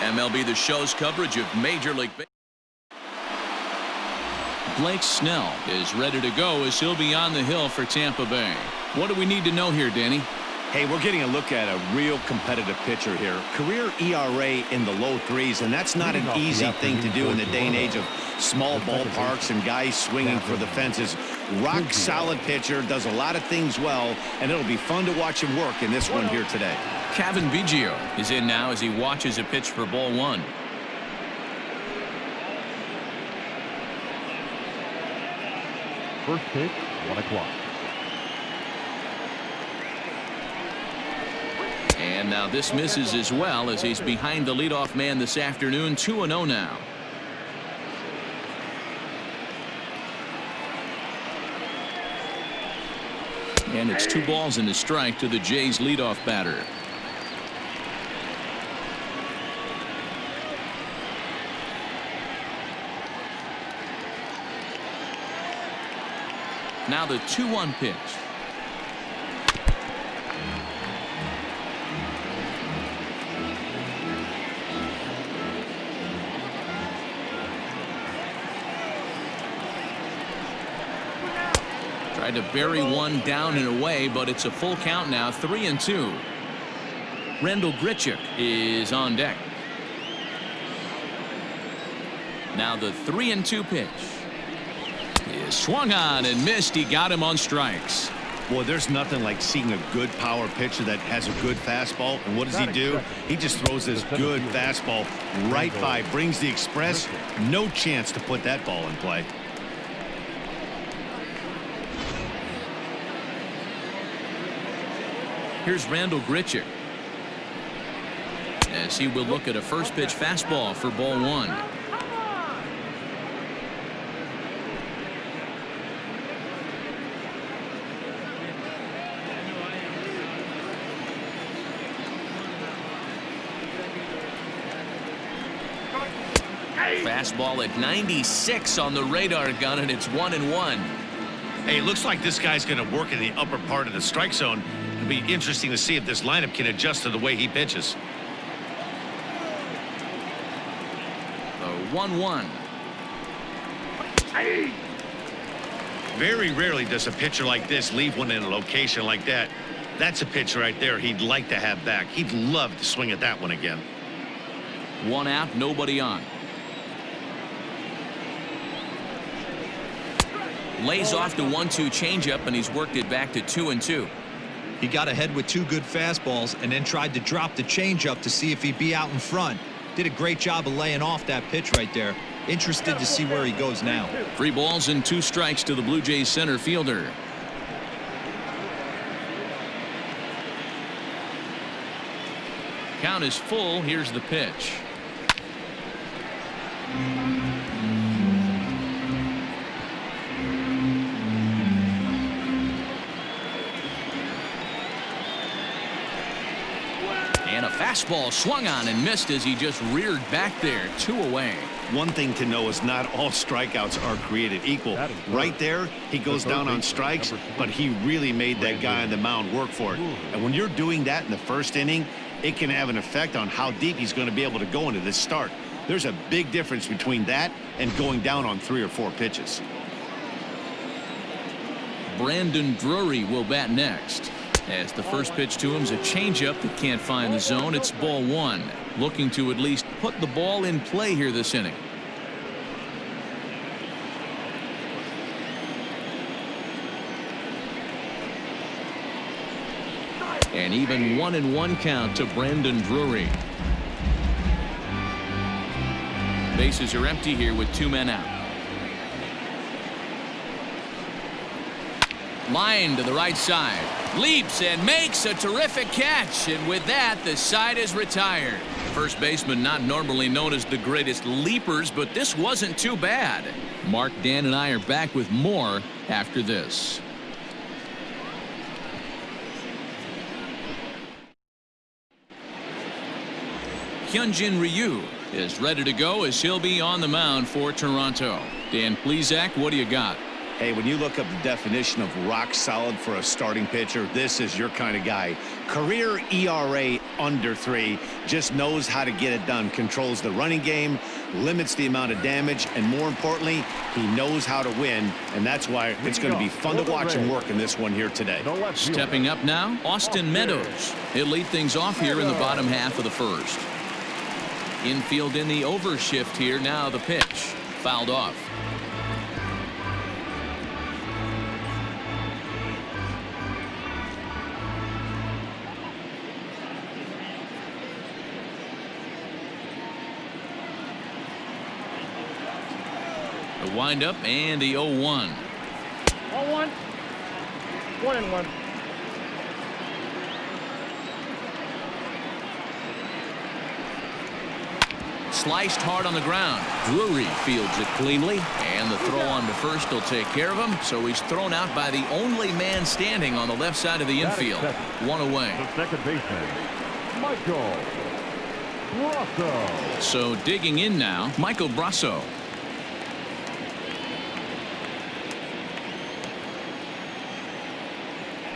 MLB The Show's coverage of Major League Baseball. Blake Snell is ready to go as he'll be on the hill for Tampa Bay. What do we need to know here, Danny? Hey, we're getting a look at a real competitive pitcher here. Career ERA in the low threes, and that's not an easy thing to do in the day and age of small ballparks and guys swinging for the fences. Rock solid pitcher, does a lot of things well, and it'll be fun to watch him work in this one here today. Kevin Biggio is in now as he watches a pitch for ball one. First pitch, 1 o'clock. And now this misses as well as he's behind the leadoff man this afternoon. 2-0 now. And it's 2 balls and a strike to the Jays leadoff batter. Now the 2-1 pitch. Tried to bury one down and away, but it's a full count now. 3-2. Randall Grichuk is on deck. Now the 3-2 pitch. He swung on and missed. He got him on strikes. Boy, there's nothing like seeing a good power pitcher that has a good fastball. And what does he do? He just throws this good fastball right by, brings the express. No chance to put that ball in play. Here's Randall Grichuk as he will look at a first pitch fastball for ball one. Fastball at 96 on the radar gun, and it's 1-1. Hey, it looks like this guy's going to work in the upper part of the strike zone. It'll be interesting to see if this lineup can adjust to the way he pitches. The 1-1. Very rarely does a pitcher like this leave one in a location like that. That's a pitch right there he'd like to have back. He'd love to swing at that one again. 1 out, nobody on. Lays off the 1-2 changeup, and he's worked it back to 2-2. He got ahead with 2 good fastballs and then tried to drop the changeup to see if he'd be out in front. Did a great job of laying off that pitch right there. Interested to see where he goes now. 3 balls and 2 strikes to the Blue Jays center fielder. Count is full. Here's the pitch. And a fastball swung on and missed as he just reared back there. 2 away. One thing to know is not all strikeouts are created equal. Right there, he goes down on strikes, but he really made that guy on the mound work for it. And when you're doing that in the first inning, it can have an effect on how deep he's going to be able to go into this start. There's a big difference between that and going down on 3 or 4 pitches. Brandon Drury will bat next. As the first pitch to him is a changeup that can't find the zone. It's ball 1. Looking to at least put the ball in play here this inning. An even 1-1 count to Brandon Drury. Bases are empty here with 2 men out. Line to the right side. Leaps and makes a terrific catch. And with that, the side is retired. First baseman not normally known as the greatest leapers, but this wasn't too bad. Mark, Dan, and I are back with more after this. Hyun-jin Ryu is ready to go as he'll be on the mound for Toronto. Dan Plesac, what do you got? Hey, when you look up the definition of rock solid for a starting pitcher, this is your kind of guy. Career ERA under 3, just knows how to get it done, controls the running game, limits the amount of damage, and more importantly, he knows how to win, and that's why it's going to be fun to watch him work in this one here today. Stepping up now, Austin Meadows. He'll lead things off here in the bottom half of the first. Infield in the overshift here. Now the pitch. Fouled off. The windup and the 0-1. 0-1. 1-1. Sliced hard on the ground. Drury fields it cleanly, and the throw on to first will take care of him. So he's thrown out by the only man standing on the left side of the infield. One away. The second baseman, Michael Brasso. So digging in now, Michael Brasso.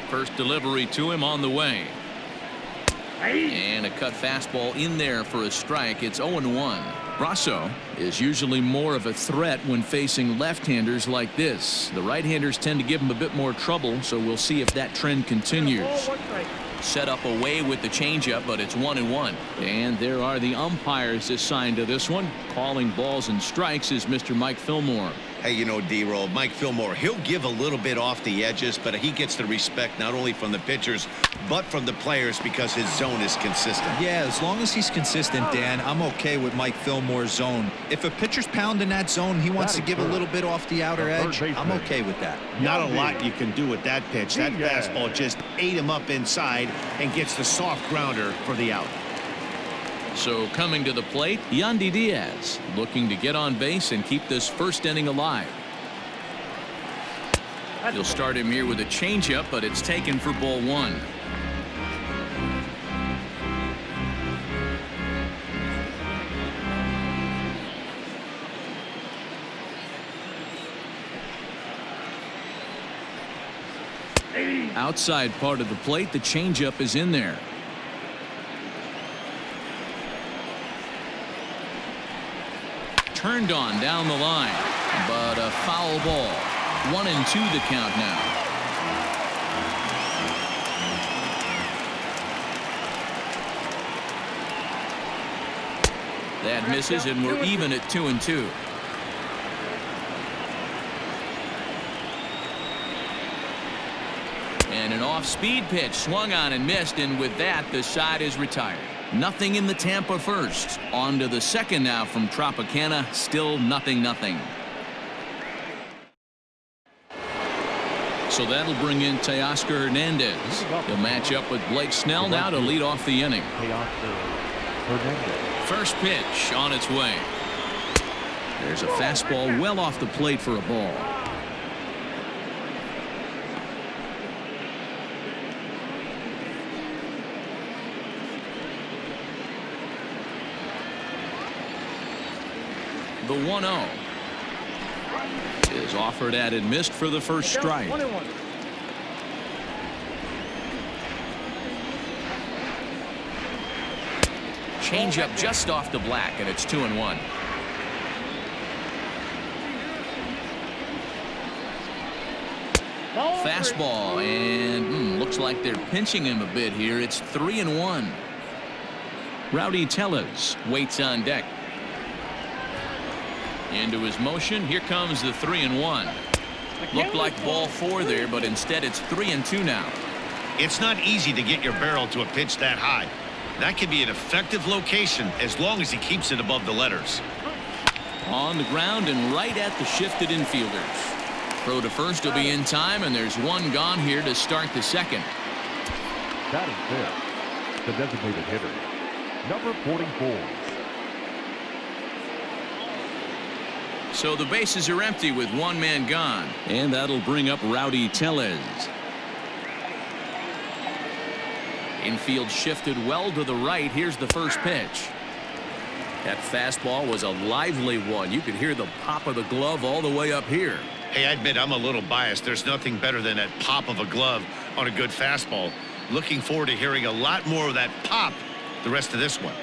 First delivery to him on the way. And a cut fastball in there for a strike. It's 0-1. Brasso is usually more of a threat when facing left-handers like this. The right-handers tend to give him a bit more trouble, so we'll see if that trend continues. Set up away with the changeup, but it's 1-1. And there are the umpires assigned to this one. Calling balls and strikes is Mr. Mike Fillmore. Hey, you know, D-Roll, Mike Fillmore, he'll give a little bit off the edges, but he gets the respect not only from the pitchers, but from the players because his zone is consistent. Yeah, as long as he's consistent, Dan, I'm okay with Mike Fillmore's zone. If a pitcher's pounding that zone, he wants to give a little bit off the outer edge, I'm okay with that. Not a lot you can do with that pitch. That fastball just ate him up inside and gets the soft grounder for the out. So coming to the plate, Yandy Diaz looking to get on base and keep this first inning alive. You'll start him here with a changeup, but it's taken for ball 1. Outside part of the plate, the changeup is in there. Turned on down the line, but a foul ball. 1-2 the count now. That misses, and we're even at 2-2. And an off-speed pitch swung on and missed, and with that, the side is retired. Nothing in the Tampa first. On to the second now from Tropicana. Still 0-0. So that'll bring in Teoscar Hernandez. He'll match up with Blake Snell now to lead off the inning. First pitch on its way. There's a fastball well off the plate for a ball. The 1-0 is offered at and missed for the first strike. Changeup just off the black, and it's 2-1. Fastball, and looks like they're pinching him a bit here. It's 3-1. Rowdy Tellez waits on deck. Into his motion. Here comes the 3-1. Looked like ball 4 there, but instead it's 3-2 now. It's not easy to get your barrel to a pitch that high. That can be an effective location as long as he keeps it above the letters. On the ground and right at the shifted infielders. Throw to first will be in time, and there's one gone here to start the second. Batting fifth, the designated hitter, number 44. So the bases are empty with one man gone, and that'll bring up Rowdy Tellez. Infield shifted well to the right. Here's the first pitch. That fastball was a lively one. You could hear the pop of the glove all the way up here. Hey, I admit I'm a little biased. There's nothing better than that pop of a glove on a good fastball. Looking forward to hearing a lot more of that pop the rest of this one.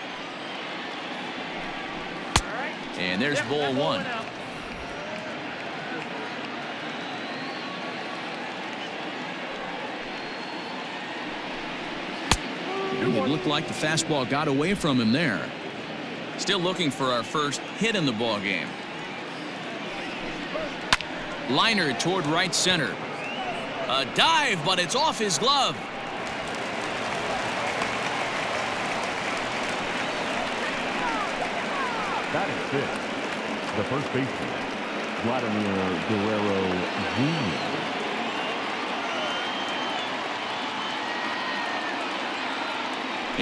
And there's ball one. It looked like the fastball got away from him there. Still looking for our first hit in the ball game. Liner toward right center. A dive, but it's off his glove. That is it. The first baseman, Vladimir Guerrero Jr.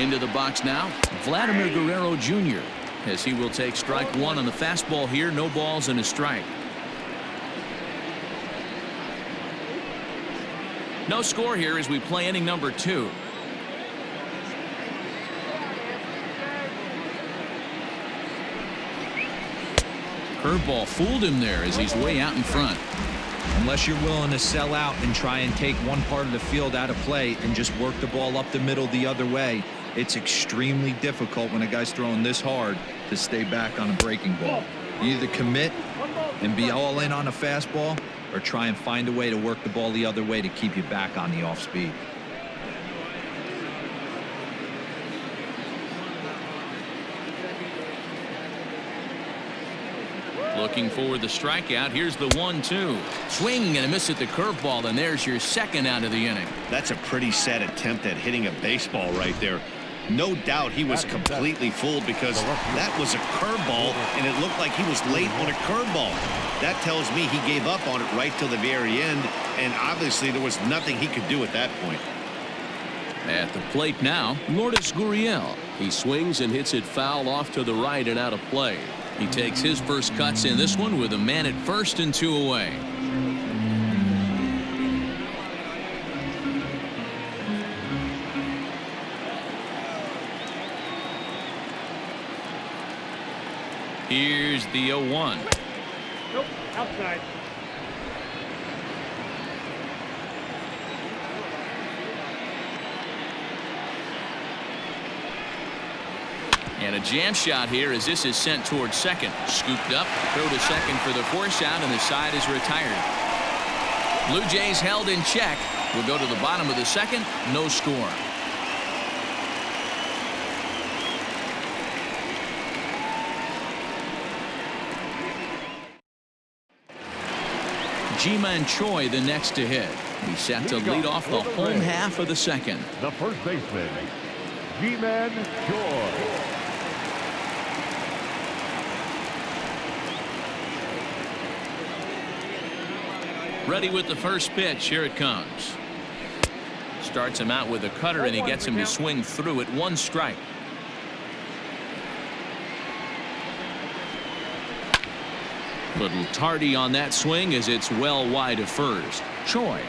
Into the box now, Vladimir Guerrero Jr. as he will take strike one on the fastball here. No balls and a strike. No score here as we play inning number 2. Curveball fooled him there as he's way out in front. Unless you're willing to sell out and try and take one part of the field out of play and just work the ball up the middle the other way, it's extremely difficult when a guy's throwing this hard to stay back on a breaking ball. You either commit and be all in on a fastball or try and find a way to work the ball the other way to keep you back on the off speed. Looking for the strikeout. Here's the 1-2. Swing and a miss at the curveball, and there's your second out of the inning. That's a pretty sad attempt at hitting a baseball right there. No doubt he was completely fooled because that was a curveball, and it looked like he was late on a curveball. That tells me he gave up on it right till the very end, and obviously there was nothing he could do at that point. At the plate now, Lourdes Gurriel. He swings and hits it foul off to the right and out of play. He takes his first cuts in this one with a man at first and 2 away. Here's the 0-1. Nope, outside. And a jam shot here as this is sent towards second. Scooped up, throw to second for the force out, and the side is retired. Blue Jays held in check. We'll go to the bottom of the second. No score. Ji-Man Choi the next to hit. He's set to lead off the home half of the second. The first baseman, Ji-Man Choi. Ready with the first pitch. Here it comes. Starts him out with a cutter, and he gets him to swing through it. 1 strike. Little tardy on that swing as it's well wide of first. Choi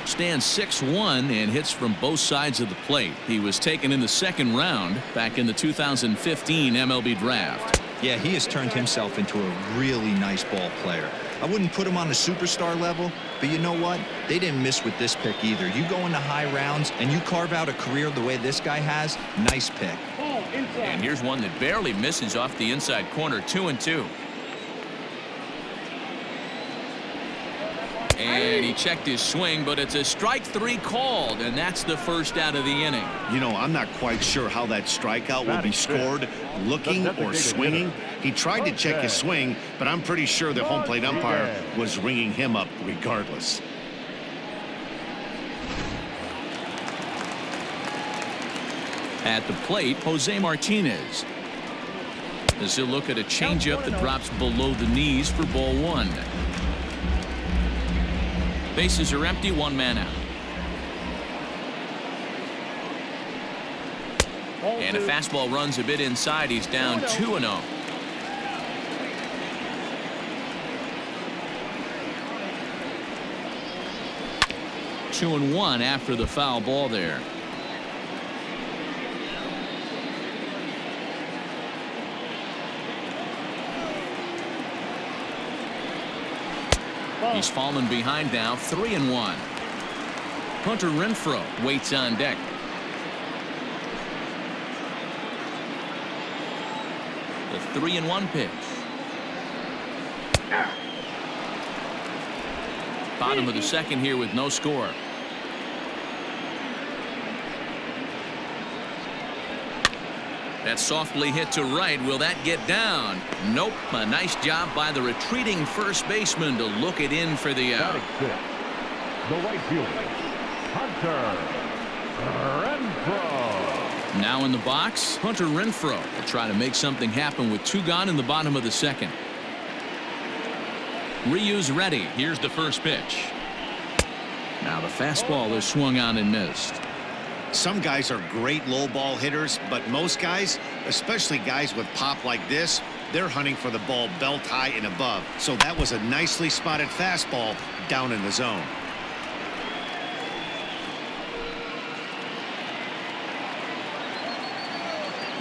stands 6'1" and hits from both sides of the plate. He was taken in the second round back in the 2015 MLB draft. Yeah, he has turned himself into a really nice ball player. I wouldn't put him on the superstar level, but you know what? They didn't miss with this pick either. You go into high rounds and you carve out a career the way this guy has. Nice pick. And here's one that barely misses off the inside corner. 2-2. And he checked his swing, but it's a strike 3 called, and that's the first out of the inning. You know, I'm not quite sure how that strikeout will be scored, looking or swinging. He tried to check his swing, but I'm pretty sure the home plate umpire was ringing him up regardless. At the plate, Jose Martinez. As he'll look at a changeup that drops below the knees for ball 1. Bases are empty, 1 man out. And a fastball runs a bit inside. He's down 2-0. Two and 1 after the foul ball there. He's fallen behind now, 3-1. Hunter Renfroe waits on deck. The 3-1 pitch. Bottom of the second here with no score. That's softly hit to right. Will that get down? Nope. A nice job by the retreating first baseman to look it in for the out. The right fielder, Hunter Renfroe. Now in the box, Hunter Renfroe will try to make something happen with 2 gone in the bottom of the second. Ryu's ready. Here's the first pitch. Now the fastball is swung on and missed. Some guys are great low ball hitters, but most guys, especially guys with pop like this, they're hunting for the ball belt high and above. So that was a nicely spotted fastball down in the zone.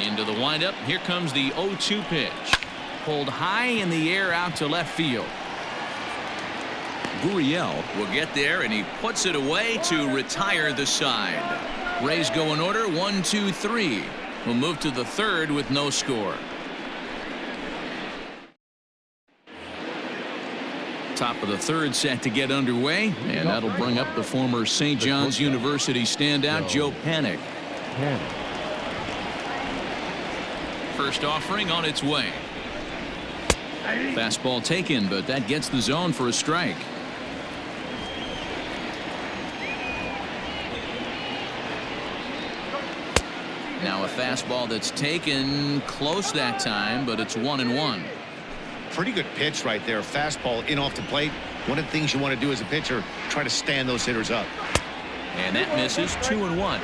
Into the windup. Here comes the 0-2 pitch. Pulled high in the air out to left field. Gurriel will get there, and he puts it away to retire the side. Rays go in order, 1, 2, 3. We'll move to the third with no score. Top of the third set to get underway, and that'll bring up the former St. John's University standout Joe Panik. First offering on its way. Fastball taken, but that gets the zone for a strike. Now a fastball that's taken close that time, but it's 1-1. Pretty good pitch right there. Fastball in off the plate. One of the things you want to do as a pitcher, try to stand those hitters up. And that misses. 2-1.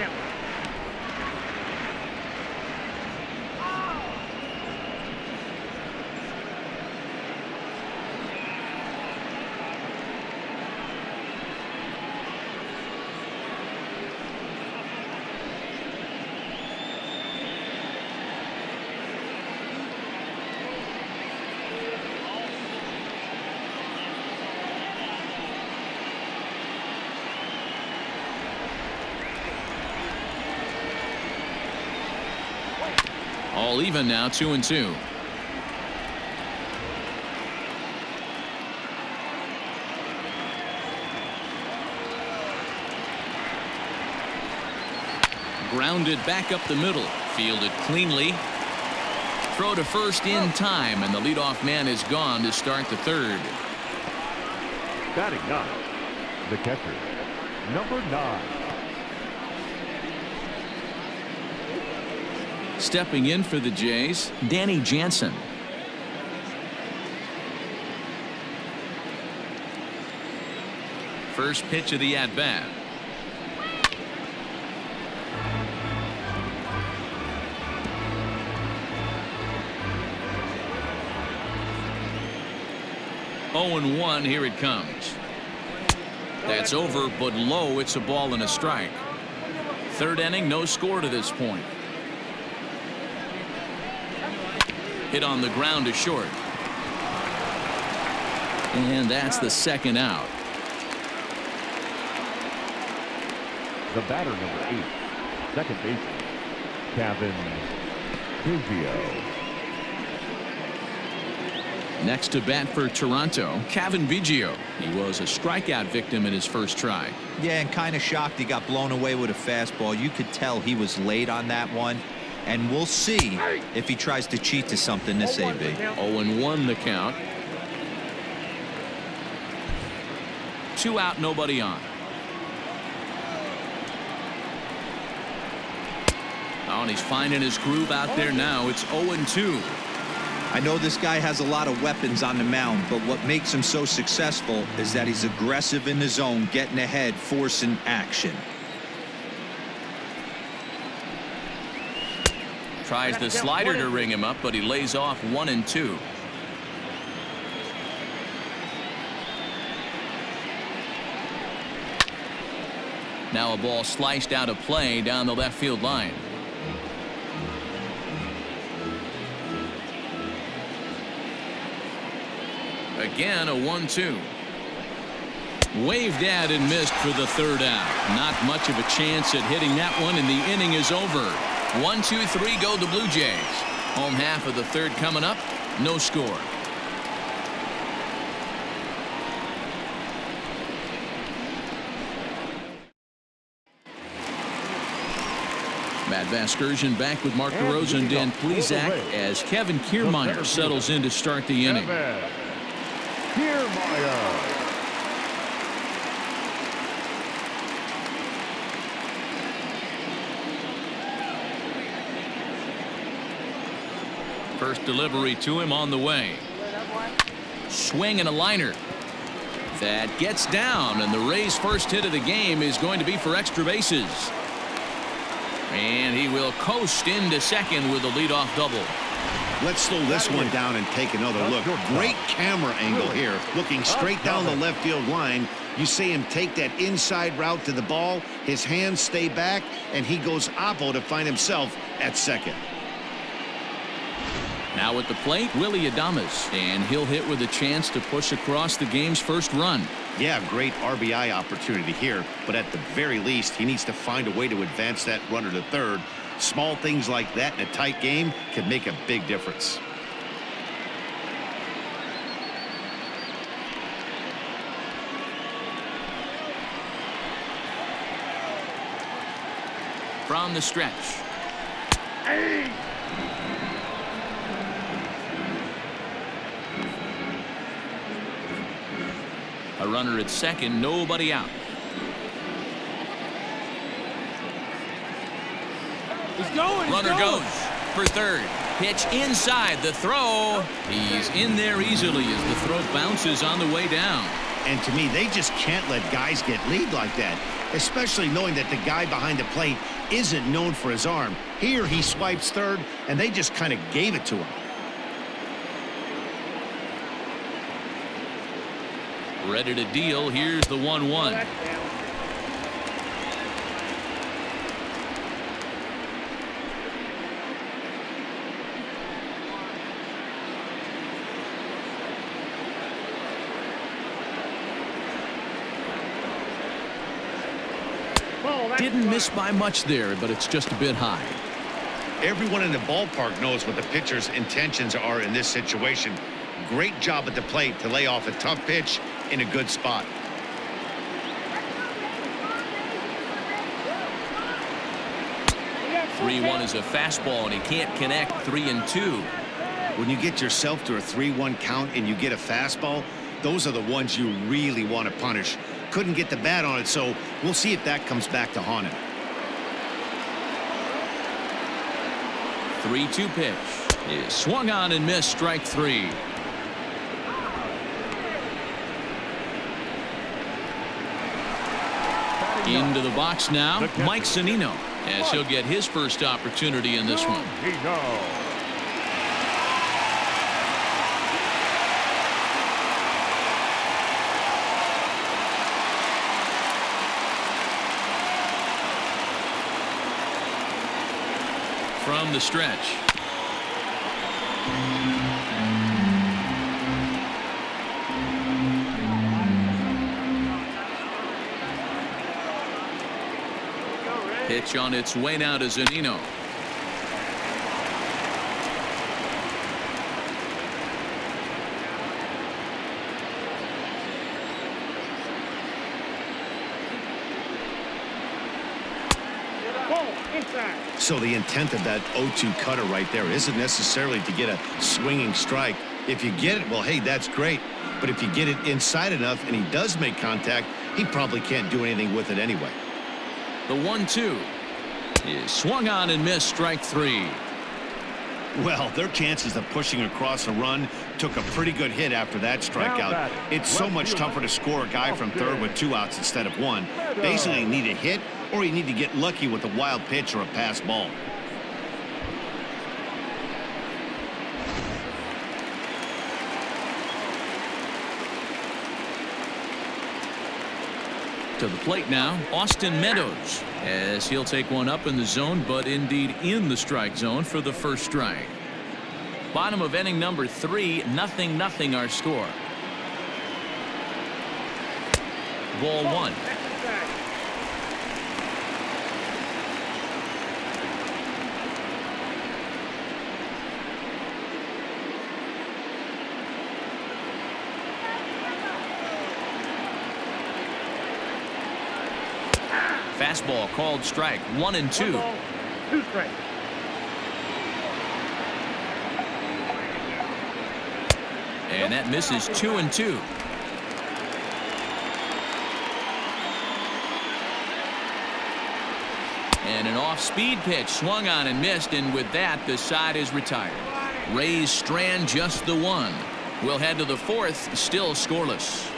All even now, 2-2. Grounded back up the middle. Fielded cleanly. Throw to first in time, and the leadoff man is gone to start the third. Batting up, the catcher, number 9. Stepping in for the Jays, Danny Jansen. First pitch of the at-bat. Oh, 0-1, here it comes. That's over, but low. It's a ball and a strike. Third inning, no score to this point. Hit on the ground to short. And that's the second out. The batter, number 8, second baseman, Cavan Biggio. Next to bat for Toronto, Cavan Biggio. He was a strikeout victim in his first try. Yeah, and kind of shocked he got blown away with a fastball. You could tell he was late on that one. And we'll see if he tries to cheat to something this AB. 0-1 the count. 2 out, nobody on. Oh, and he's finding his groove out there now. It's 0-2. I know this guy has a lot of weapons on the mound, but what makes him so successful is that he's aggressive in the zone, getting ahead, forcing action. Tries the slider to ring him up, but he lays off 1-2. Now a ball sliced out of play down the left field line. Again, a 1-2. Waved at and missed for the third out. Not much of a chance at hitting that one, and the inning is over. 1, 2, 3 go the Blue Jays. Home half of the third coming up. No score. Matt Vasgersian back with Mark DeRosa and Dan Plesac as Kevin Kiermaier settles in to start the inning. Kiermaier. First delivery to him on the way. Swing and a liner. That gets down, and the Rays' first hit of the game is going to be for extra bases. And he will coast into second with a leadoff double. Let's slow this one down and take another look. Great camera angle here. Looking straight down the left field line. You see him take that inside route to the ball. His hands stay back, and he goes oppo to find himself at second. Now at the plate, Willy Adames, and he'll hit with a chance to push across the game's first run. Yeah, great RBI opportunity here, but at the very least, he needs to find a way to advance that runner to third. Small things like that in a tight game can make a big difference. From the stretch. Hey. A runner at second, nobody out. Runner goes for third. Pitch inside the throw. He's in there easily as the throw bounces on the way down. And to me, they just can't let guys get lead like that, especially knowing that the guy behind the plate isn't known for his arm. Here he swipes third, and they just kind of gave it to him. Ready to deal. Here's the 1-1. Didn't miss by much there, but it's just a bit high. Everyone in the ballpark knows what the pitcher's intentions are in this situation. Great job at the plate to lay off a tough pitch in a good spot. Three 1 is a fastball, and he can't connect. 3-2. When you get yourself to a 3-1 count and you get a fastball, those are the ones you really want to punish. Couldn't get the bat on it, so we'll see if that comes back to haunt him. 3-2 pitch is swung on and missed. Strike 3. Into the box now, Mike Zunino, as he'll get his first opportunity in this one. From the stretch. Pitch on its way now to Zunino. So the intent of that 0-2 cutter right there isn't necessarily to get a swinging strike. If you get it, well, hey, that's great. But if you get it inside enough and he does make contact, he probably can't do anything with it anyway. The 1-2 is swung on and missed. Strike 3. Well, their chances of pushing across a run took a pretty good hit after that strikeout. It's so much tougher to score a guy from third with 2 outs instead of 1. Basically, you need a hit or you need to get lucky with a wild pitch or a pass ball. To the plate now, Austin Meadows, as he'll take one up in the zone, but indeed in the strike zone for the first strike. Bottom of inning number 3, 0-0 our score. ball one. Fastball called strike, 1-2. 2 strikes. And that misses 2-2. And an off-speed pitch swung on and missed, and with that, the side is retired. Rays strand just the one. We'll head to the fourth, still scoreless.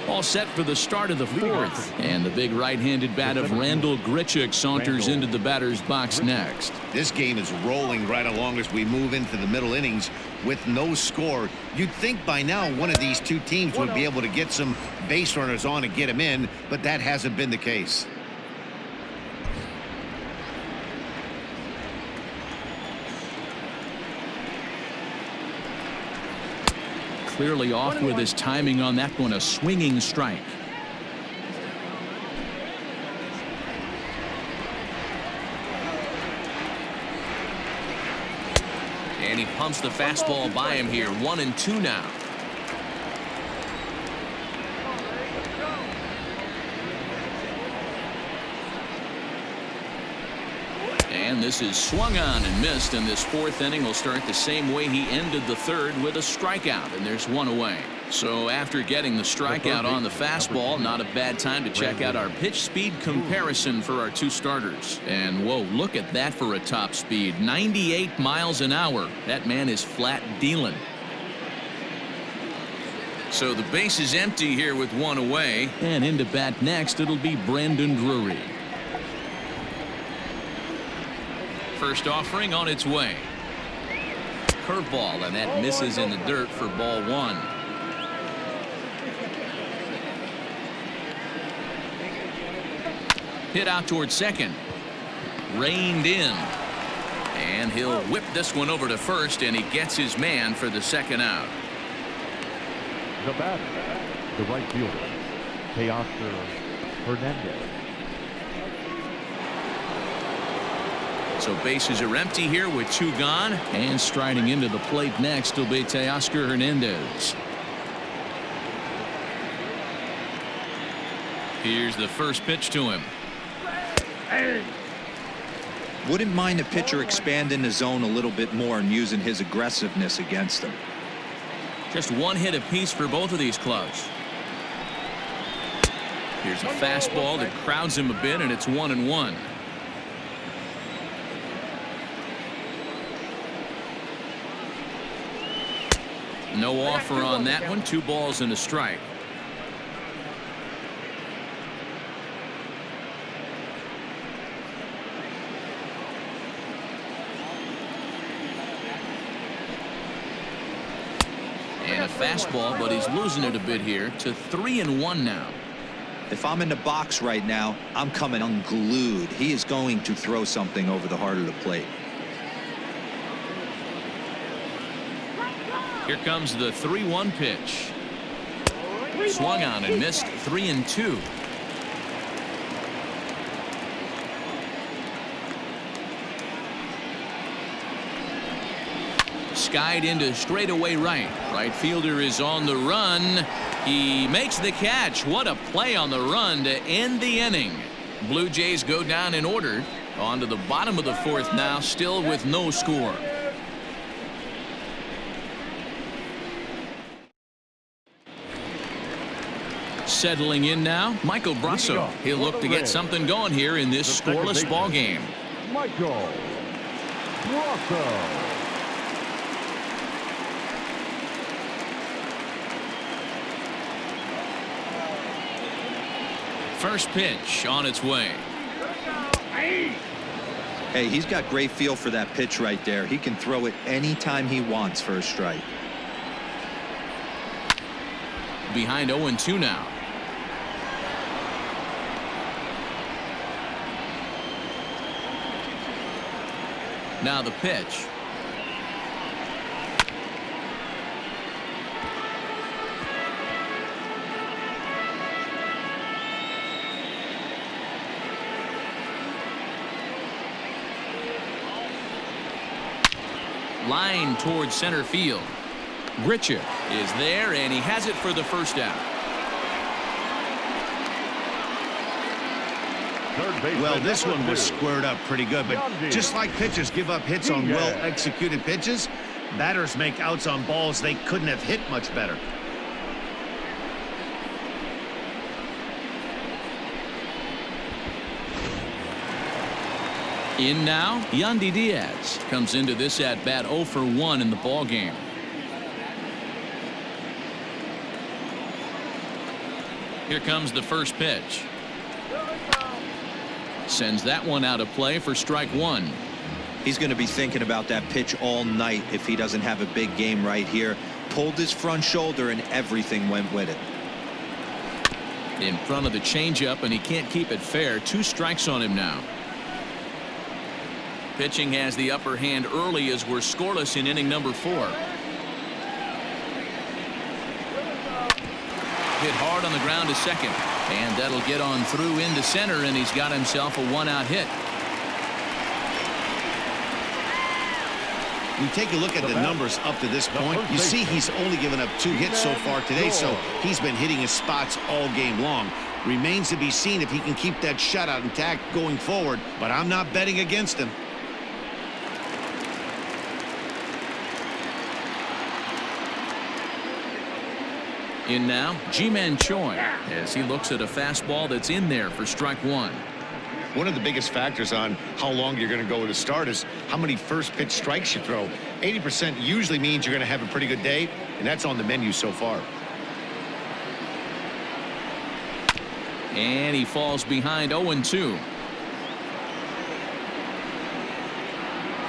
All set for the start of the fourth, and the big right-handed bat of Randal Grichuk saunters into the batter's box next. This game is rolling right along as we move into the middle innings with no score. You'd think by now one of these two teams would be able to get some base runners on and get them in, but that hasn't been the case. Clearly off with his timing on that one, a swinging strike. And he pumps the fastball by him here, 1-2 now. And this is swung on and missed, and this fourth inning will start the same way he ended the third, with a strikeout, and there's one away. So after getting the strikeout on the fastball, not a bad time to check out our pitch speed comparison for our two starters. And whoa, look at that for a top speed, 98 miles an hour. That man is flat dealing. So the base is empty here with one away, and into bat next it'll be Brandon Drury. First offering on its way. Curveball, and that misses in the dirt for ball one. Hit out towards second. Reined in. And he'll whip this one over to first, and he gets his man for the second out. The batter, the right fielder, Teoscar Hernandez. So bases are empty here with two gone, and striding into the plate next will be Teoscar Hernandez. Here's the first pitch to him. Wouldn't mind a pitcher expanding the zone a little bit more and using his aggressiveness against him. Just one hit apiece for both of these clubs. Here's a fastball that crowds him a bit, and it's 1-1. No offer on that one. 2 balls and a strike. And a fastball, but he's losing it a bit here to 3-1 now. If I'm in the box right now, I'm coming unglued. He is going to throw something over the heart of the plate. Here comes the 3-1 pitch. Swung on and missed, 3-2. Skied into straightaway right. Right fielder is on the run. He makes the catch. What a play on the run to end the inning. Blue Jays go down in order. On to the bottom of the fourth now, still with no score. Settling in now, Michael Brasso. He'll look to get something going here in this scoreless ball game. Michael Brasso. First pitch on its way. Hey, he's got great feel for that pitch right there. He can throw it anytime he wants for a strike. Behind 0-2 now. Now the pitch. line towards center field. Richard is there, and he has it for the first out. Well, this one was squared up pretty good, but just like pitchers give up hits on well-executed pitches, batters make outs on balls they couldn't have hit much better. In now, Yandy Diaz comes into this at-bat 0 for 1 in the ballgame. Here comes the first pitch. Sends that one out of play for strike one. He's going to be thinking about that pitch all night if he doesn't have a big game right here. Pulled his front shoulder and everything went with it. In front of the changeup, and he can't keep it fair. 2 strikes on him now. Pitching has the upper hand early as we're scoreless in inning number 4. Hit hard on the ground to second, and that'll get on through into center, and he's got himself a 1-out hit. You take a look at the numbers up to this point, you see he's only given up 2 hits so far today, so he's been hitting his spots all game long. Remains to be seen if he can keep that shutout intact going forward, but I'm not betting against him. In now, Ji-Man Choi as he looks at a fastball that's in there for strike one. One of the biggest factors on how long you're going to go to start is how many first pitch strikes you throw. 80% usually means you're going to have a pretty good day, and that's on the menu so far. And he falls behind 0-2.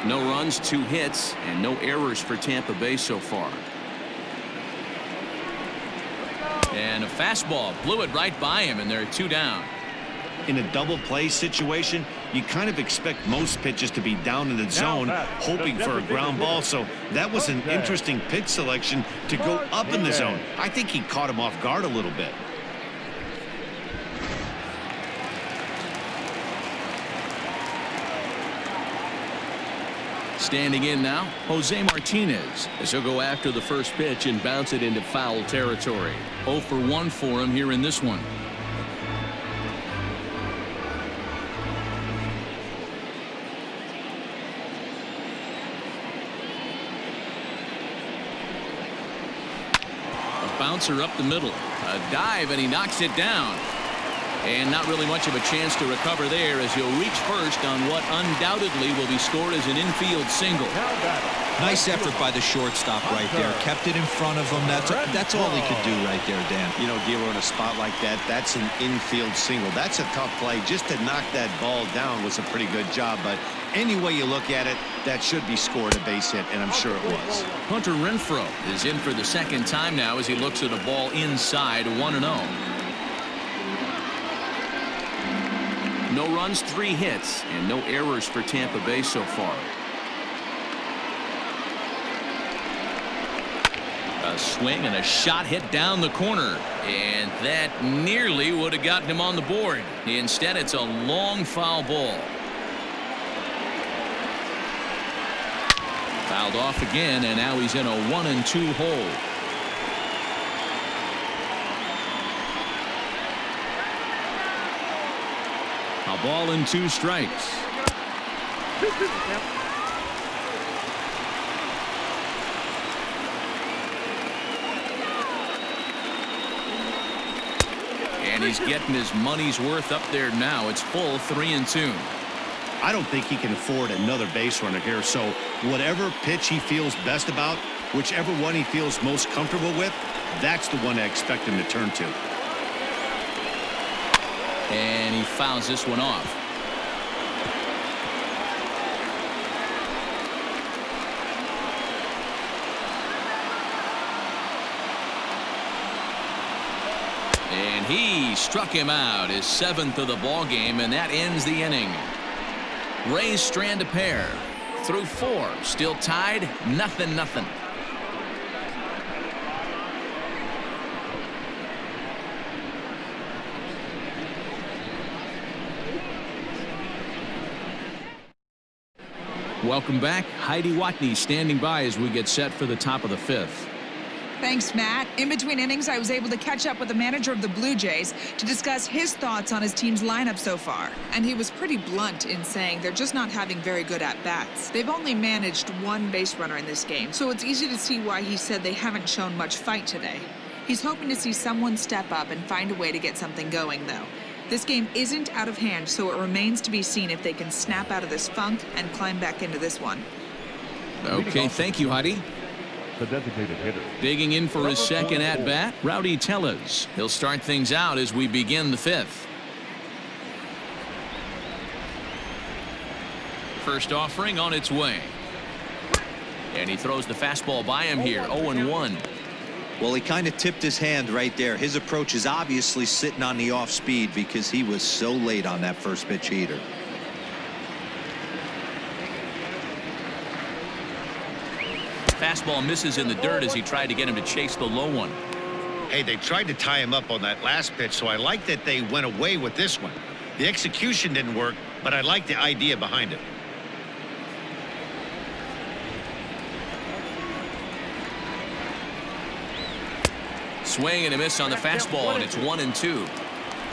No runs, 2 hits, and no errors for Tampa Bay so far. And a fastball blew it right by him, and there are 2 down. In a double play situation, you kind of expect most pitches to be down in the zone, hoping for a ground ball. So that was an interesting pitch selection to go up in the zone. I think he caught him off guard a little bit. Standing in now, Jose Martinez as he'll go after the first pitch and bounce it into foul territory. 0 for 1 for him here in this one. A bouncer up the middle, a dive, and he knocks it down. And not really much of a chance to recover there as he'll reach first on what undoubtedly will be scored as an infield single. Nice effort by the shortstop right there. Kept it in front of him. That's all he could do right there, Dan. You know, Gilo, in a spot like that, that's an infield single. That's a tough play. Just to knock that ball down was a pretty good job. But any way you look at it, that should be scored a base hit, and I'm sure it was. Hunter Renfroe is in for the second time now as he looks at a ball inside 1-0. No runs, 3 hits, and no errors for Tampa Bay so far. A swing and a shot hit down the corner, and that nearly would have gotten him on the board. Instead, it's a long foul ball. Fouled off again, and now he's in a 1-2 hole. A ball and 2 strikes. And he's getting his money's worth up there now. It's full 3-2. I don't think he can afford another base runner here. So whatever pitch he feels best about, whichever one he feels most comfortable with, that's the one I expect him to turn to. And he fouls this one off. And he struck him out, his 7th of the ball game, and that ends the inning. Rays strand a pair through 4, still tied 0-0. Welcome back. Heidi Watney standing by as we get set for the top of the fifth. Thanks, Matt. In between innings, I was able to catch up with the manager of the Blue Jays to discuss his thoughts on his team's lineup so far. And he was pretty blunt in saying they're just not having very good at-bats. They've only managed one base runner in this game, so it's easy to see why he said they haven't shown much fight today. He's hoping to see someone step up and find a way to get something going, though. This game isn't out of hand, so it remains to be seen if they can snap out of this funk and climb back into this one. Okay, thank you, Heidi. The designated hitter. Digging in for his second at-bat, Rowdy Tellez. He'll start things out as we begin the fifth. First offering on its way. And he throws the fastball by him here, 0-1. Well, he kind of tipped his hand right there. His approach is obviously sitting on the off speed because he was so late on that first pitch heater. Fastball misses in the dirt as he tried to get him to chase the low one. Hey, they tried to tie him up on that last pitch, so I like that they went away with this one. The execution didn't work, but I like the idea behind it. Swing and a miss on the fastball, and it's 1-2.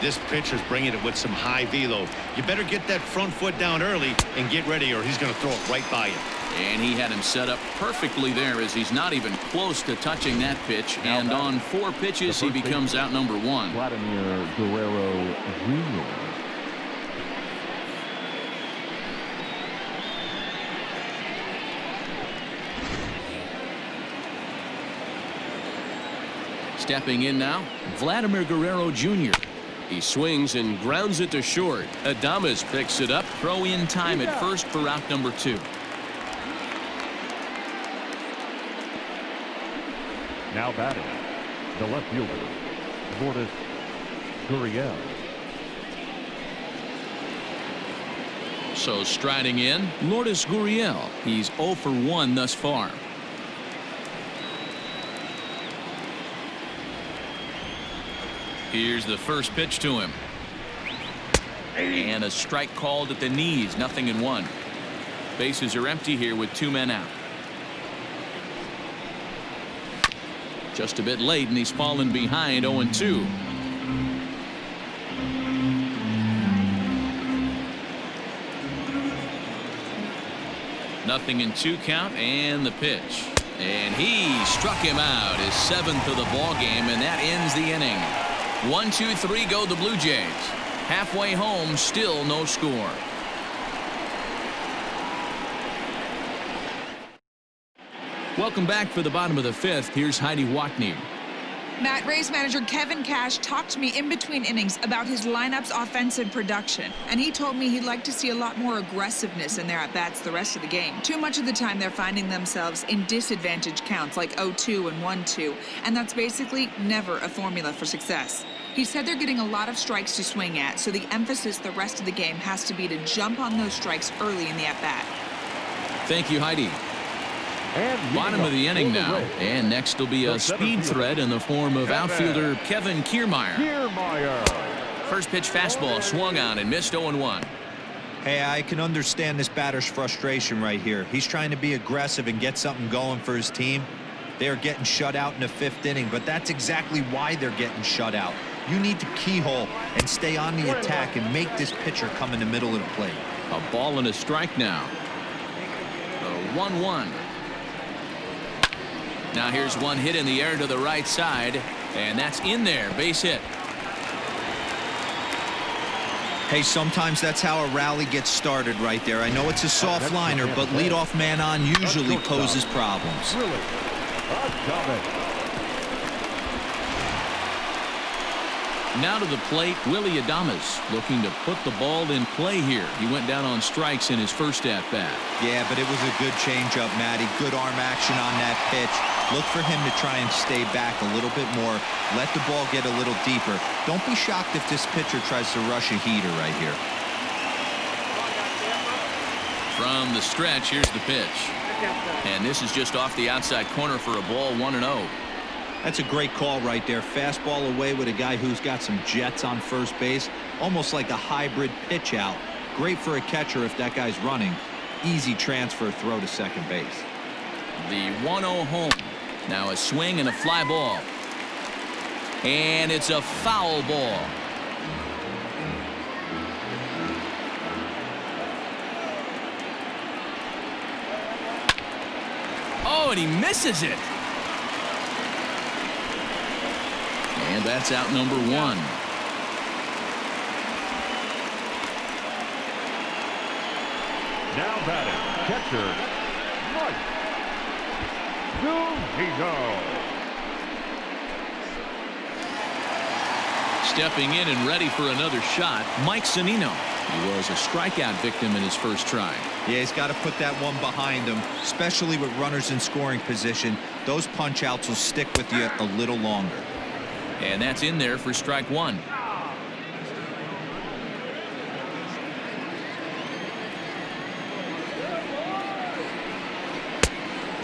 This pitcher's bringing it with some high velo. You better get that front foot down early and get ready, or he's going to throw it right by you. And he had him set up perfectly there as he's not even close to touching that pitch. And on 4 pitches, he becomes out number 1. Vladimir Guerrero Jr. Stepping in now, Vladimir Guerrero Jr. He swings and grounds it to short. Adames picks it up. Throw in time at first for out number 2. Now batting, the left fielder, Lourdes Gurriel. So striding in, Lourdes Gurriel. He's 0 for 1 thus far. Here's the first pitch to him. And a strike called at the knees, 0-1. Bases are empty here with 2 men out. Just a bit late, and he's fallen behind 0-2. Nothing in 2 count, and the pitch. And he struck him out, his 7th of the ball game, and that ends the inning. 1-2-3 go the Blue Jays. Halfway home, still no score. Welcome back for the bottom of the 5th. Here's Heidi Watney. Matt, Rays manager Kevin Cash talked to me in between innings about his lineup's offensive production, and he told me he'd like to see a lot more aggressiveness in their at-bats the rest of the game. Too much of the time they're finding themselves in disadvantage counts like 0-2 and 1-2, and that's basically never a formula for success. He said they're getting a lot of strikes to swing at, so the emphasis the rest of the game has to be to jump on those strikes early in the at-bat. Thank you, Heidi. Bottom of the inning now, and next will be a speed threat in the form of outfielder Kevin Kiermaier. First pitch fastball swung on and missed 0-1. Hey, I can understand this batter's frustration right here. He's trying to be aggressive and get something going for his team. They are getting shut out in the 5th inning, but that's exactly why they're getting shut out. You need to keyhole and stay on the attack and make this pitcher come in the middle of the plate. A ball and a strike now. 1-1. Now here's one hit in the air to the right side, and that's in there, base hit. Hey, sometimes that's how a rally gets started right there. I know it's a soft liner, but leadoff man on usually poses problems. Now to the plate, Willie Adames looking to put the ball in play here. He went down on strikes in his first at-bat. Yeah, but it was a good changeup, Matty. Good arm action on that pitch. Look for him to try and stay back a little bit more. Let the ball get a little deeper. Don't be shocked if this pitcher tries to rush a heater right here. From the stretch, here's the pitch. And this is just off the outside corner for a ball, 1-0. That's a great call right there. Fastball away with a guy who's got some jets on first base. Almost like a hybrid pitch out. Great for a catcher if that guy's running. easy transfer throw to second base. The 1-0 home. Now a swing and a fly ball. And it's a foul ball. Oh, and he misses it. And that's out number one. Now batting, catcher, Ryu. Stepping in and ready for another shot, Mike Zunino. He was a strikeout victim in his first try. Yeah, he's got to put that one behind him, especially with runners in scoring position. Those punch outs will stick with you a little longer. And that's in there for strike one.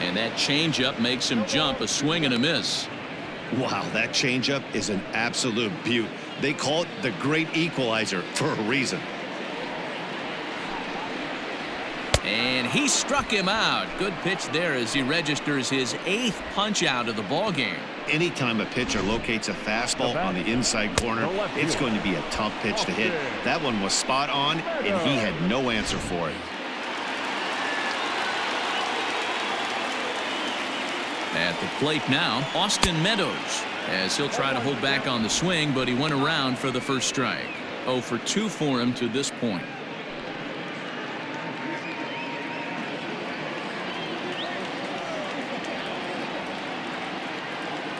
And that changeup makes him jump, a swing and a miss. Wow, that changeup is an absolute beaut. They call it the great equalizer for a reason. And he struck him out. Good pitch there as he registers his 8th punch out of the ball game. Anytime a pitcher locates a fastball on the inside corner, it's going to be a tough pitch to hit. That one was spot on, and he had no answer for it. At the plate now, Austin Meadows, as he'll try to hold back on the swing, but he went around for the first strike. 0 for 2 for him to this point.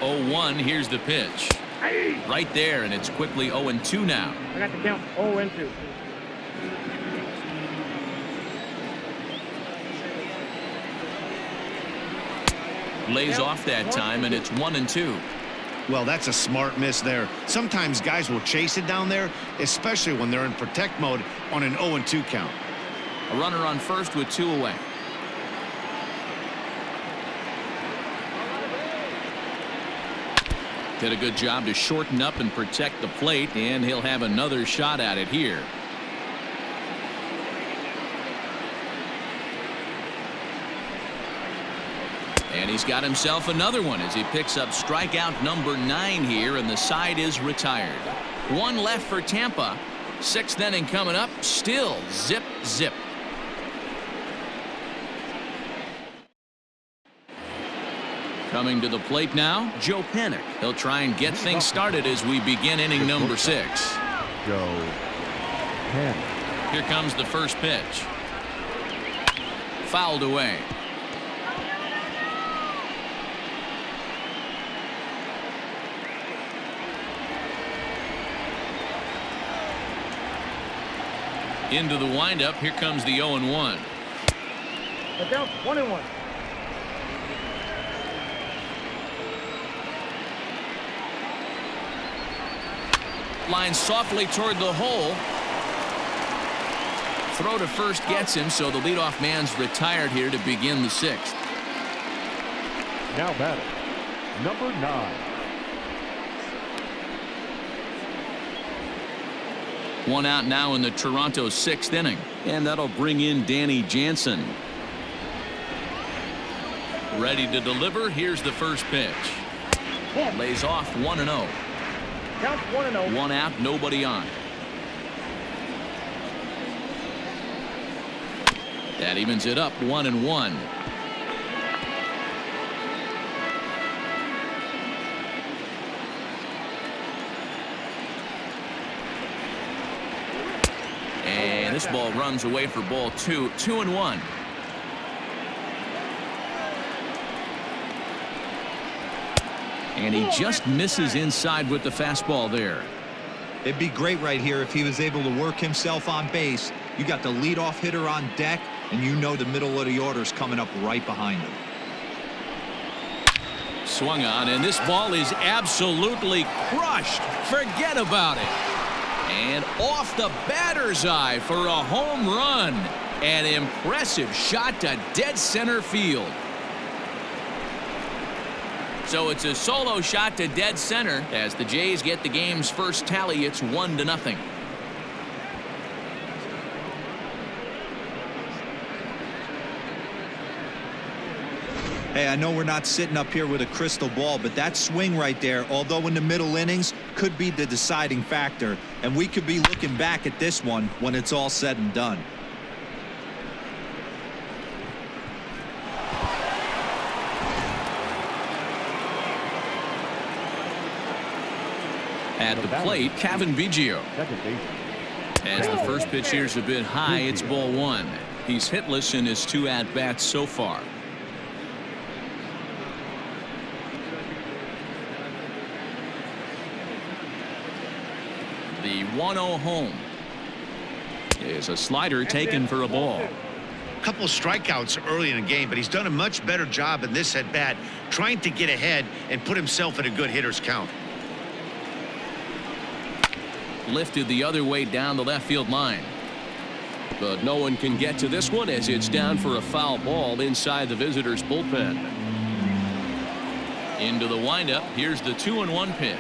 Oh, 1, here's the pitch. Right there, and it's quickly 0-2 now. I got the count 0-2. Lays off that time, and it's 1-2. Well, that's a smart miss there. Sometimes guys will chase it down there, especially when they're in protect mode on an 0-2 count. A runner on first with 2 away. Did a good job to shorten up and protect the plate, and he'll have another shot at it here. And he's got himself another one as he picks up strikeout number 9 here, and the side is retired. 1 left for Tampa. 6th inning coming up. Still zip, zip. Coming to the plate now, Joe Panik. He'll try and get things started as we begin inning number 6. Joe Panik. Here comes the first pitch. Fouled away. Into the windup. Here comes the 0-1. The count 1-1. Line softly toward the hole. Throw to first gets him, so the leadoff man's retired here to begin the 6th. Now batting, number 9. 1 out now in the Toronto 6th inning, and that'll bring in Danny Jansen. Ready to deliver. Here's the first pitch. Lays off 1-0. Count 1-0. 1 out, nobody on. That evens it up, 1-1. And this ball runs away for ball 2. 2-1. And he just misses inside with the fastball there. It'd be great right here if he was able to work himself on base. You got the leadoff hitter on deck, and you know the middle of the order is coming up right behind him. Swung on, and this ball is absolutely crushed. Forget about it. And off the batter's eye for a home run. An impressive shot to dead center field. So it's a solo shot to dead center as the Jays get the game's first tally. It's 1-0. Hey, I know we're not sitting up here with a crystal ball, but that swing right there, although in the middle innings, could be the deciding factor. And we could be looking back at this one when it's all said and done. At the plate, Kevin Biggio. As the first pitch here is a bit high, it's ball one. He's hitless in his 2 at-bats so far. The 1-0 home is a slider taken for a ball. Couple strikeouts early in the game, but he's done a much better job in this at-bat trying to get ahead and put himself in a good hitter's count. Lifted the other way down the left field line. But no one can get to this one as it's down for a foul ball inside the visitors' bullpen. Into the windup. Here's the 2-1 pitch.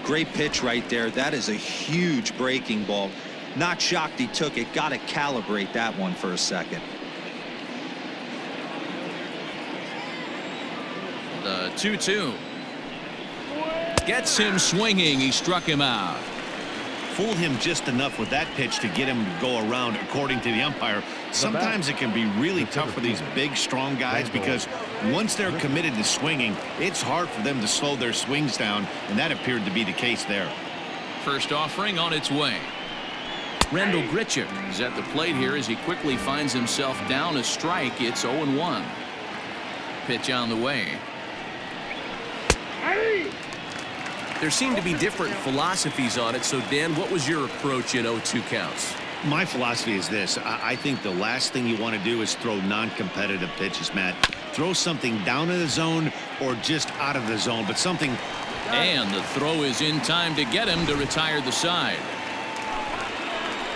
Great pitch right there. That is a huge breaking ball. Not shocked he took it. Got to calibrate that one for a second. The 2-2. Gets him swinging. He struck him out. Fooled him just enough with that pitch to get him to go around, according to the umpire. Sometimes it can be really tough for these big, strong guys because once they're committed to swinging, it's hard for them to slow their swings down, and that appeared to be the case there. First offering on its way. Randall Grichuk is at the plate here as he quickly finds himself down a strike. It's 0-1. Pitch on the way. There seem to be different philosophies on it. So, Dan, what was your approach at 0-2 counts? My philosophy is this. I think the last thing you want to do is throw non-competitive pitches, Matt. Throw something down in the zone or just out of the zone, but something. And the throw is in time to get him to retire the side.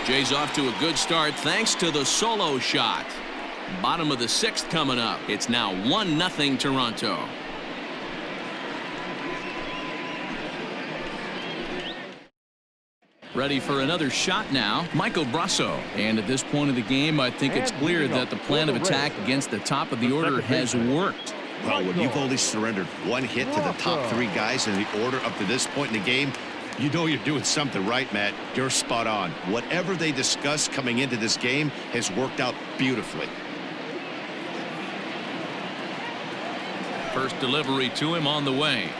Jay's off to a good start thanks to the solo shot. Bottom of the 6th coming up. It's now 1-0 Toronto. Ready for another shot now, Michael Brasso. And at this point of the game, I think it's clear that the plan of attack against the top of the order has worked. Well, when you've only surrendered 1 hit to the top 3 guys in the order up to this point in the game, you know you're doing something right, Matt. You're spot on. Whatever they discussed coming into this game has worked out beautifully. First delivery to him on the way.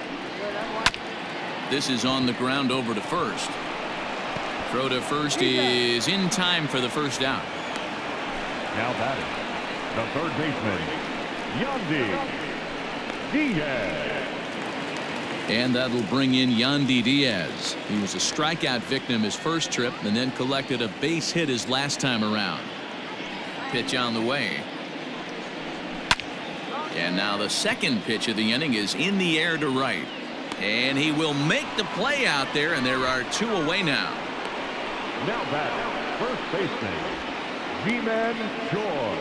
This is on the ground over to first. Throw to first is in time for the first out. Now batting, the third baseman, Yandy Diaz. And that'll bring in Yandy Diaz. He was a strikeout victim his first trip and then collected a base hit his last time around. Pitch on the way. And now the second pitch of the inning is in the air to right. And he will make the play out there, and there are 2 away now. Now back, first baseman, Ji-Man Choi.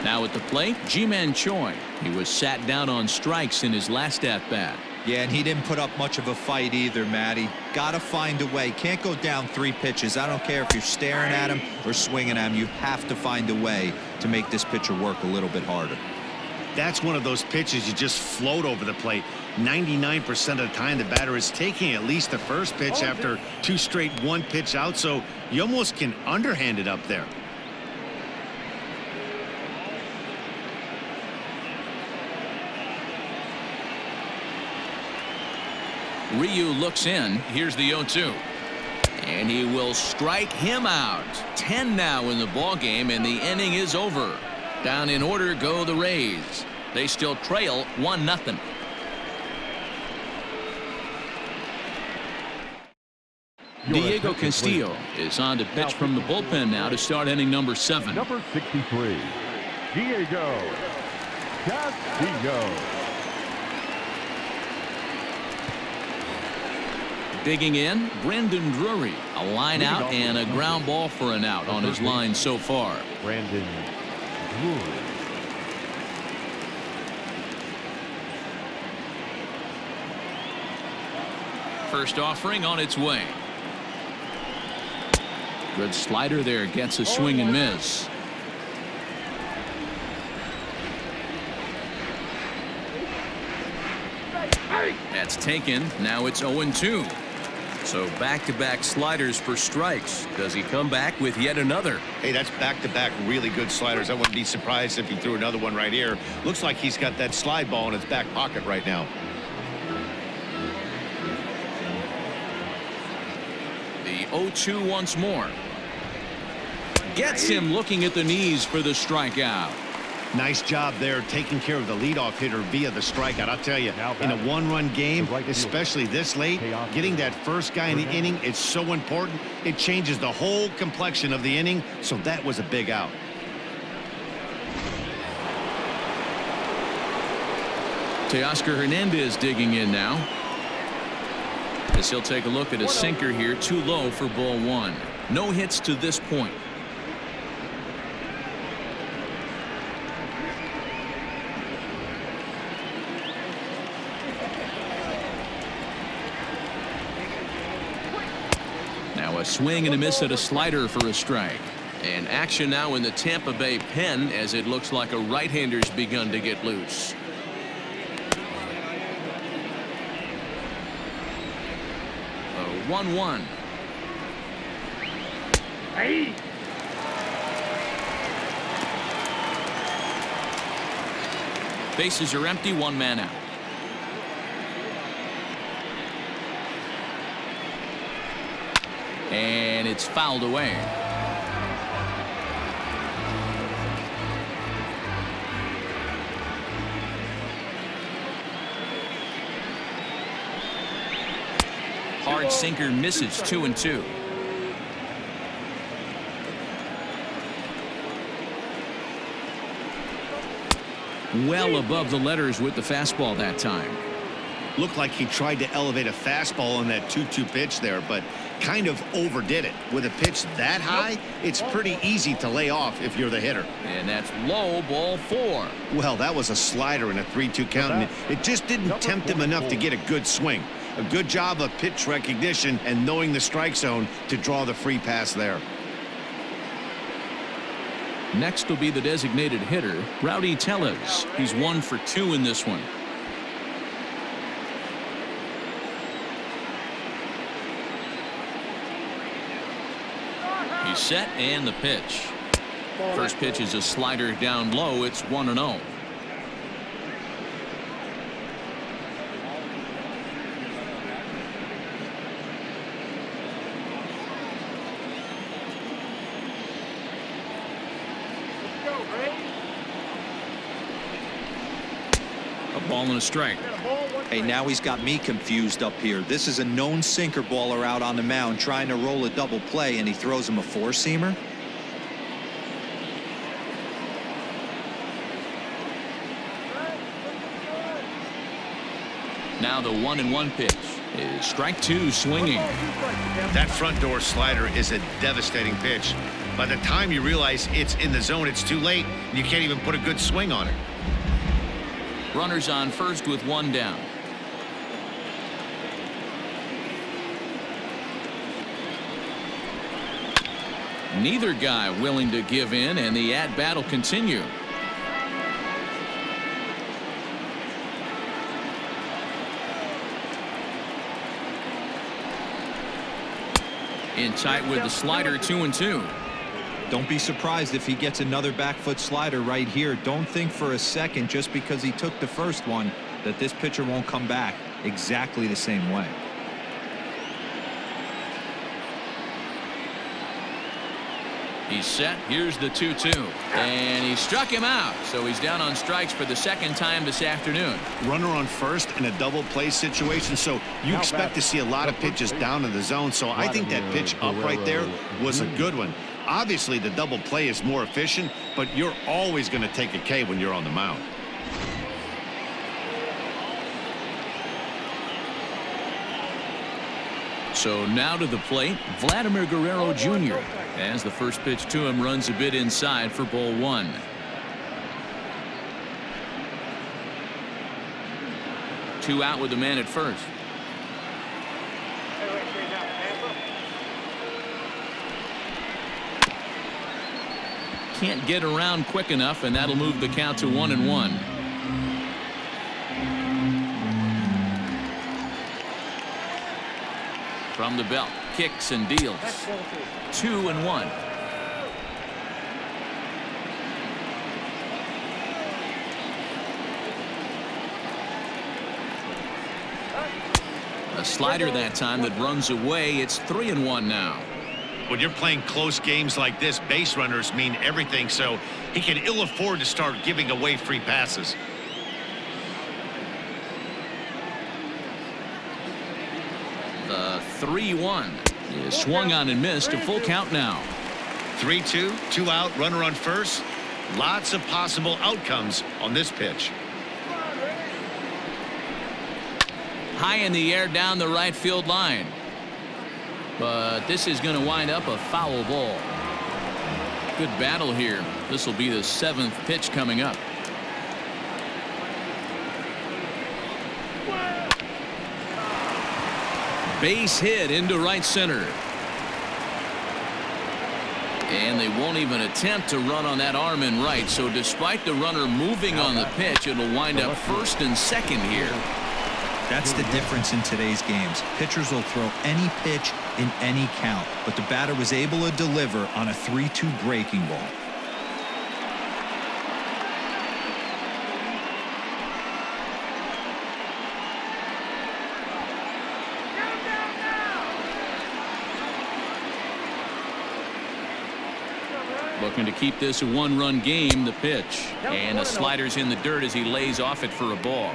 Now at the plate, Ji-Man Choi. He was sat down on strikes in his last at-bat. Yeah, and he didn't put up much of a fight either, Matty. Got to find a way. Can't go down 3 pitches. I don't care if you're staring at him or swinging at him. You have to find a way to make this pitcher work a little bit harder. That's one of those pitches you just float over the plate. 99% of the time the batter is taking at least the first pitch after 2 straight 1-pitch out, so you almost can underhand it up there. Ryu looks in. Here's the 0-2. And he will strike him out. 10 now in the ball game, and the inning is over. Down in order go the Rays. They still trail 1-0. Diego Castillo is on to pitch from the bullpen now to start inning number 7. Number 63, Diego Castillo. Digging in, Brandon Drury. A line out and a ground ball for an out on his line so far. Brandon Drury. First offering on its way. Good slider there, gets a swing and miss. That's taken. Now it's 0-2. So back-to-back sliders for strikes. Does he come back with yet another? Hey, that's back-to-back really good sliders. I wouldn't be surprised if he threw another one right here. Looks like he's got that slide ball in his back pocket right now. The 0-2 once more. Gets him looking at the knees for the strikeout. Nice job there taking care of the leadoff hitter via the strikeout. I'll tell you, in a one-run game, especially this late, getting that first guy in the inning is so important. It changes the whole complexion of the inning, so that was a big out. Teoscar Hernandez digging in now. As he'll take a look at a sinker here, too low for ball one. No hits to this point. Now a swing and a miss at a slider for a strike. And action now in the Tampa Bay pen as it looks like a right-hander's begun to get loose. A 1-1. Hey. Bases are empty, one man out. And it's fouled away. Hard sinker misses, 2-2. Well above the letters with the fastball that time. Looked like he tried to elevate a fastball on that 2-2 pitch there, but kind of overdid it. With a pitch that high, it's pretty easy to lay off if you're the hitter. And that's low, ball 4. Well, that was a slider in a 3-2 count, and it just didn't tempt him enough to get a good swing. A good job of pitch recognition and knowing the strike zone to draw the free pass there. Next will be the designated hitter, Rowdy Tellez. He's 1 for 2 in this one. He's set and the pitch. First pitch is a slider down low. It's 1-0. A ball and a strike. Hey, now he's got me confused up here. This is a known sinker baller out on the mound trying to roll a double play, and he throws him a four-seamer. Now the 1-1 pitch is strike 2 swinging. That front door slider is a devastating pitch. By the time you realize it's in the zone, it's too late. You can't even put a good swing on it. Runners on first with 1 down. Neither guy willing to give in, and the at-bat will continue. In tight with the slider, 2-2. Don't be surprised if he gets another back foot slider right here. Don't think for a second, just because he took the first one, that this pitcher won't come back exactly the same way. He's set. Here's the 2-2. And he struck him out. So he's down on strikes for the second time this afternoon. Runner on first in a double play situation, so you expect to see a lot of pitches down in the zone. So I think that pitch up right there was a good one. Obviously, the double play is more efficient, but you're always going to take a K when you're on the mound. So now to the plate, Vladimir Guerrero Jr. as the first pitch to him runs a bit inside for ball 1. Two out with the man at first. Can't get around quick enough, and that'll move the count to 1-1. From the belt, kicks and deals. 2-1. A slider that time that runs away. It's 3-1 now. When you're playing close games like this, base runners mean everything, so he can ill afford to start giving away free passes. The 3-1 is swung on and missed. A full count now. 3-2, 2 out, runner on first. Lots of possible outcomes on this pitch. High in the air down the right field line. But this is going to wind up a foul ball. Good battle here. This will be the 7th pitch coming up. Base hit into right center. And they won't even attempt to run on that arm in right. So despite the runner moving on the pitch, it'll wind up first and second here. That's the difference in today's games. Pitchers will throw any pitch in any count, but the batter was able to deliver on a 3-2 breaking ball. Looking to keep this a one-run game. The pitch, and the slider's in the dirt as he lays off it for a ball.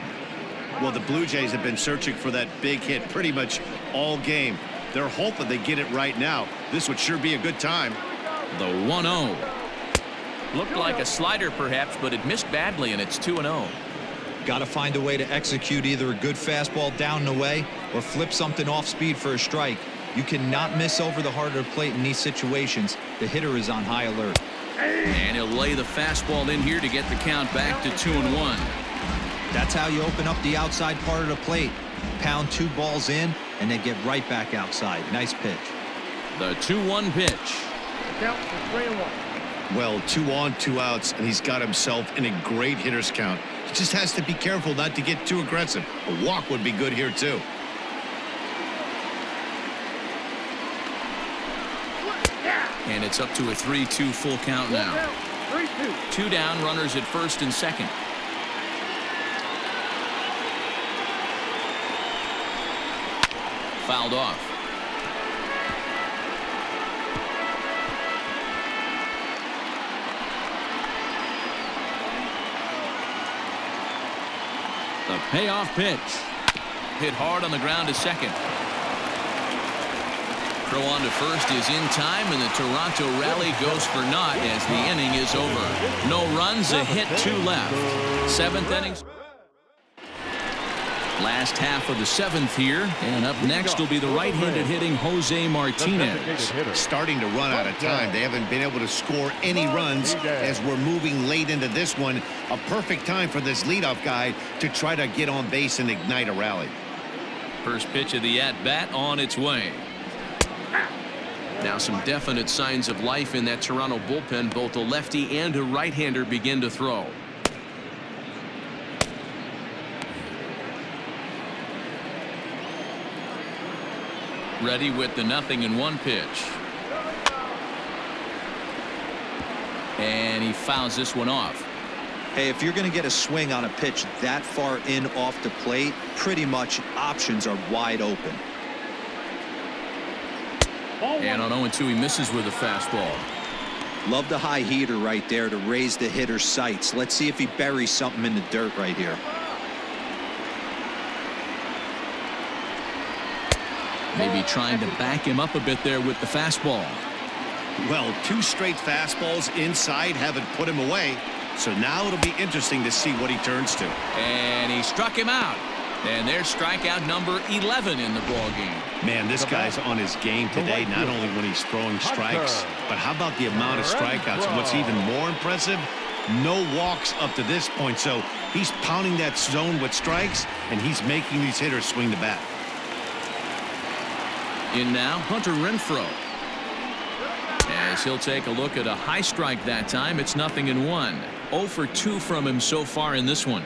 Well, the Blue Jays have been searching for that big hit pretty much all game. They're hoping they get it right now. This would sure be a good time. The 1-0. Looked like a slider perhaps, but it missed badly, and it's 2-0. Got to find a way to execute either a good fastball down and away or flip something off speed for a strike. You cannot miss over the heart of the plate in these situations. The hitter is on high alert. And he'll lay the fastball in here to get the count back to 2-1. That's how you open up the outside part of the plate. Pound 2 balls in and then get right back outside. Nice pitch. The 2-1 pitch. Count is 3-1. Well, 2 on, 2 outs, and he's got himself in a great hitter's count. He just has to be careful not to get too aggressive. A walk would be good here, too. And it's up to a 3-2 full count now. 3-2. 2 down, runners at first and second. Fouled off. The payoff pitch. Hit hard on the ground to second. Throw on to first is in time, and the Toronto rally goes for naught as the inning is over. No runs, a hit, 2 left. 7th inning. Last half of the 7th here, and up next will be the right-handed hitting Jose Martinez. Starting to run out of time. They haven't been able to score any runs as we're moving late into this one. A perfect time for this leadoff guy to try to get on base and ignite a rally. First pitch of the at-bat on its way. Now some definite signs of life in that Toronto bullpen. Both a lefty and a right-hander begin to throw. Ready with the 0-1 pitch. And he fouls this one off. Hey, if you're going to get a swing on a pitch that far in off the plate, pretty much options are wide open. And on 0-2, he misses with a fastball. Love the high heater right there to raise the hitter's sights. Let's see if he buries something in the dirt right here. Maybe trying to back him up a bit there with the fastball. Well, 2 straight fastballs inside haven't put him away. So now it'll be interesting to see what he turns to. And he struck him out. And there's strikeout number 11 in the ballgame. Man, this guy's on his game today, not only when he's throwing strikes, but how about the amount of strikeouts? And what's even more impressive, no walks up to this point. So he's pounding that zone with strikes, and he's making these hitters swing the bat. In now, Hunter Renfroe. As he'll take a look at a high strike that time, it's 0-1. 0 for 2 from him so far in this one.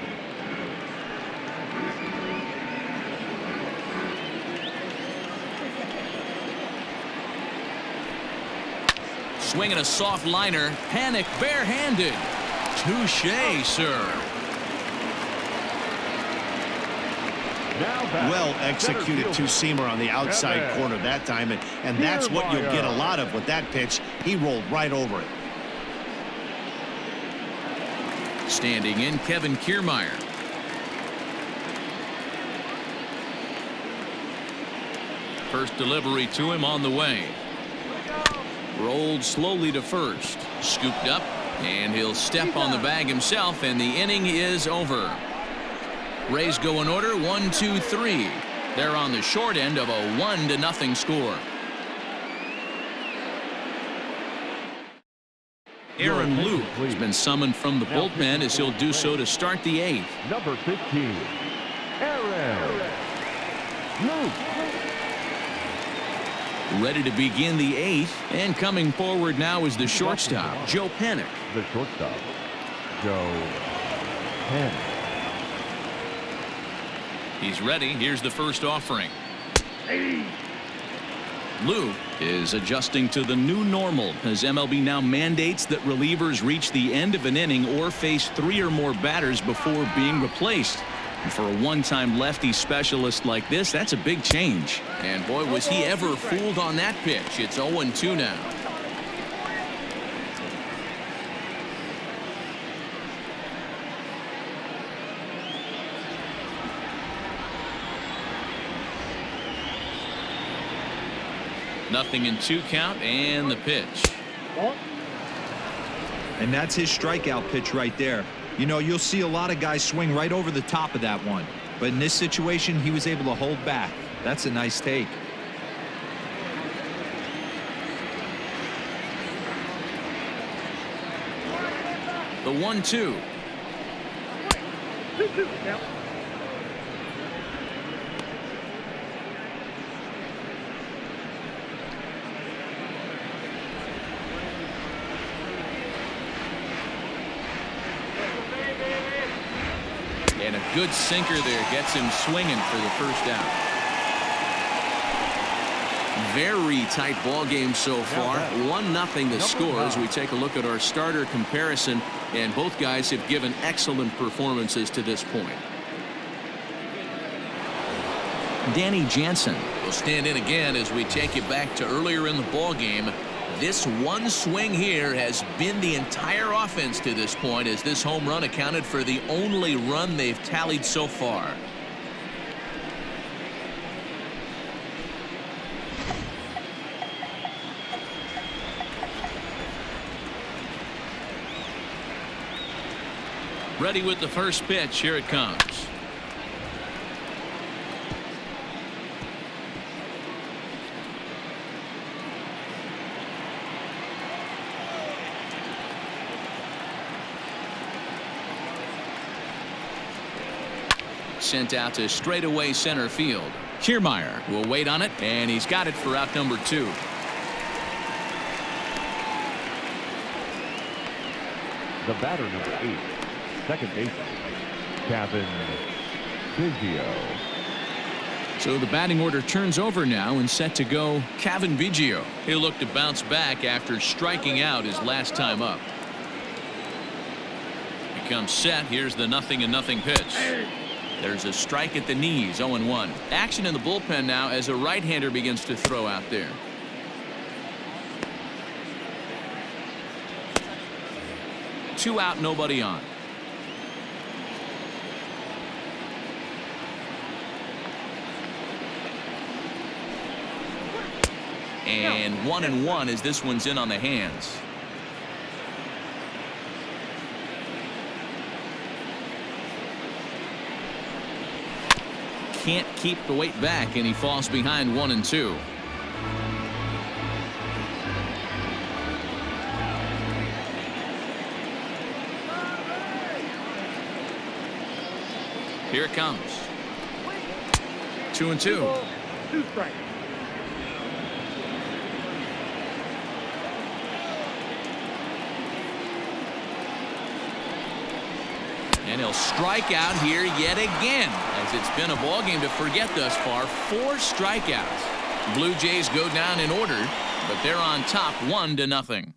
Swinging a soft liner. Panic barehanded. Touche, sir. Well executed two-seamer on the outside corner that time, and that's what you'll get a lot of with that pitch. He rolled right over it. Standing in, Kevin Kiermaier. First delivery to him on the way. Rolled slowly to first. Scooped up, and he'll step on the bag himself, and the inning is over. Rays go in order, 1, 2, 3. They're on the short end of a 1-0 score. Aaron Luke has been summoned from the bullpen as he'll do so to start the 8th. Number 15, Aaron Luke. Ready to begin the 8th, and coming forward now is the shortstop, Joe Panik. The shortstop, Joe Panik. He's ready. Here's the first offering. Luke is adjusting to the new normal as MLB now mandates that relievers reach the end of an inning or face 3 or more batters before being replaced. And for a one-time lefty specialist like this, that's a big change. And boy, was he ever fooled on that pitch. It's 0-2 now. Nothing in 2 count, and the pitch. And that's his strikeout pitch right there. You know, you'll see a lot of guys swing right over the top of that one. But in this situation, he was able to hold back. That's a nice take. The 1-2. And a good sinker there gets him swinging for the first out. Very tight ball game so far. 1-0 the score as we take a look at our starter comparison, and both guys have given excellent performances to this point. Danny Jansen will stand in again as we take you back to earlier in the ball game. This one swing here has been the entire offense to this point, as this home run accounted for the only run they've tallied so far. Ready with the first pitch. Here it comes. Sent out to straightaway center field. Kiermaier will wait on it, and he's got it for out number 2. The batter, number 8, second baseman, Kevin Biggio. So the batting order turns over now, and set to go Kevin Biggio. He'll look to bounce back after striking out his last time up. He comes set. Here's the 0-0 pitch. There's a strike at the knees, 0-1. Action in the bullpen now as a right-hander begins to throw out there. Two out, nobody on. And 1-1 as this one's in on the hands. Can't keep the weight back, and he falls behind 1-2. Here it comes. 2-2. 2 strikes. And he'll strike out here yet again, as it's been a ball game to forget thus far. 4 strikeouts. Blue Jays go down in order, but they're on top 1-0.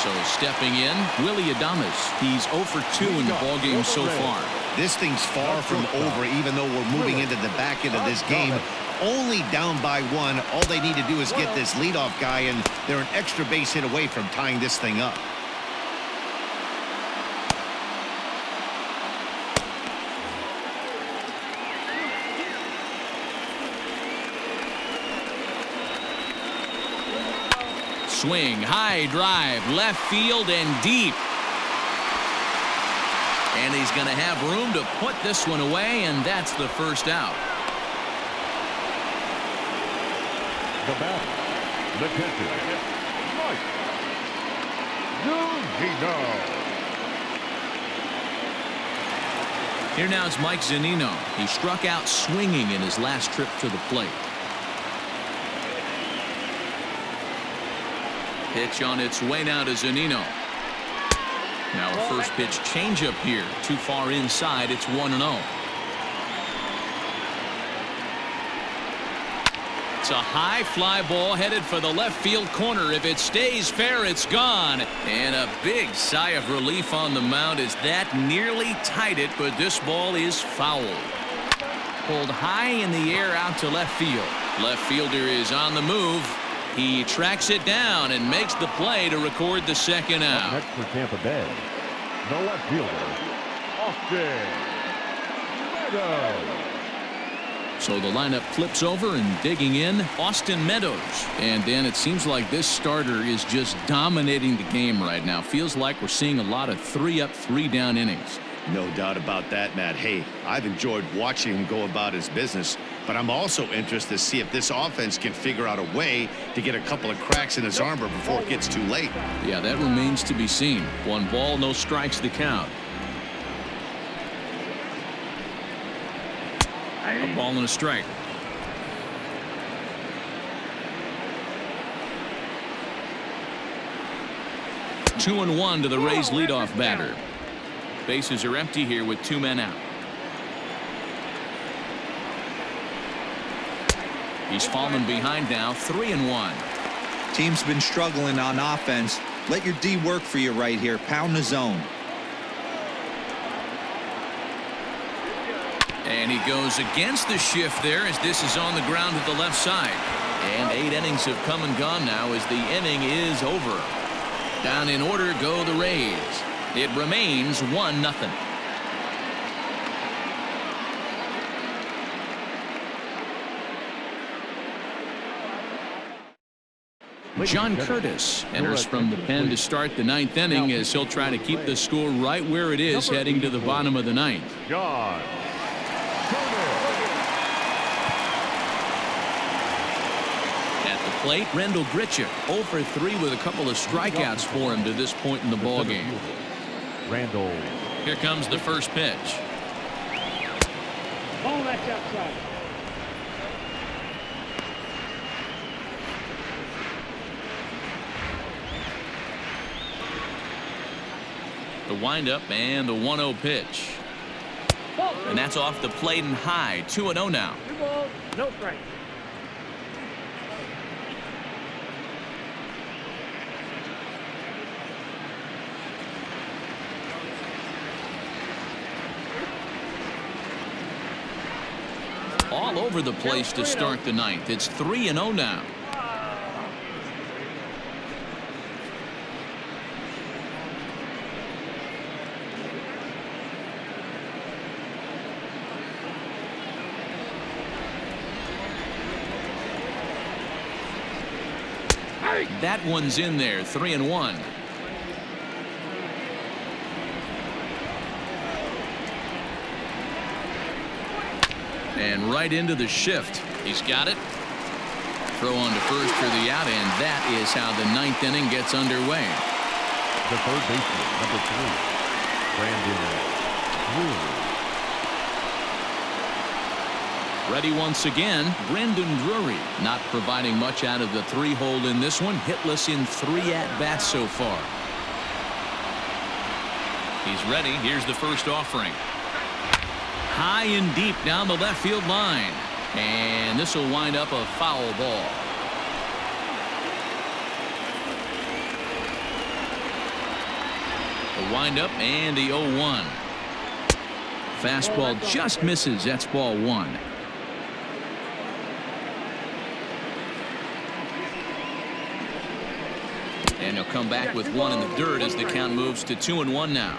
So stepping in, Willie Adames. He's 0 for 2 in the ballgame so far. This thing's far from over, even though we're moving into the back end of this game. Only down by 1. All they need to do is get this leadoff guy, and they're an extra base hit away from tying this thing up. Swing, high drive, left field and deep. And he's going to have room to put this one away, and that's the first out. The batter, the catcher, Mike Zunino. Here now is Mike Zunino. He struck out swinging in his last trip to the plate. Pitch on its way now to Zunino. Now a first pitch changeup here. Too far inside. It's 1-0. It's a high fly ball headed for the left field corner. If it stays fair, it's gone. And a big sigh of relief on the mound as that nearly tied it, but this ball is foul. Pulled high in the air out to left field. Left fielder is on the move. He tracks it down and makes the play to record the second out. Next for Tampa Bay, the left fielder, Austin Meadows. So the lineup flips over, and digging in, Austin Meadows. And then it seems like this starter is just dominating the game right now. Feels like we're seeing a lot of 3-up, 3-down innings. No doubt about that, Matt. Hey, I've enjoyed watching him go about his business, but I'm also interested to see if this offense can figure out a way to get a couple of cracks in his armor before it gets too late. Yeah, that remains to be seen. 1 ball, no strikes to count. A ball and a strike. Two and 1 to the Rays leadoff batter. Bases are empty here with 2 men out. He's fallen behind now, 3-1. Team's been struggling on offense. Let your D work for you right here. Pound the zone. And he goes against the shift there as this is on the ground to the left side. And 8 innings have come and gone now as the inning is over. Down in order go the Rays. It remains 1-0. John Curtis enters from the pen to start the 9th inning as he'll try to keep the score right where it is heading to the bottom of the 9th. John Curtis. At the plate, Rendell Grichuk 0 for 3 with a couple of strikeouts for him to this point in the ballgame. Randall. Here comes the first pitch. Ball that's outside. The windup and the 1-0 pitch. And that's off the plate and high. 2-0 now. 2 balls, no strike. All over the place to start the 9th. It's 3-0 now. That one's in there, 3-1. And right into the shift. He's got it. Throw on to first for the out, and that is how the 9th inning gets underway. The third baseman, number 3, Brandon Drury. Ready once again, Brandon Drury, not providing much out of the 3-hole in this one. Hitless in 3 at-bats so far. He's ready. Here's the first offering. High and deep down the left field line. And this will wind up a foul ball. The windup and the 0-1. Fastball just misses. That's ball one. And he'll come back with one in the dirt as the count moves to 2-1 now.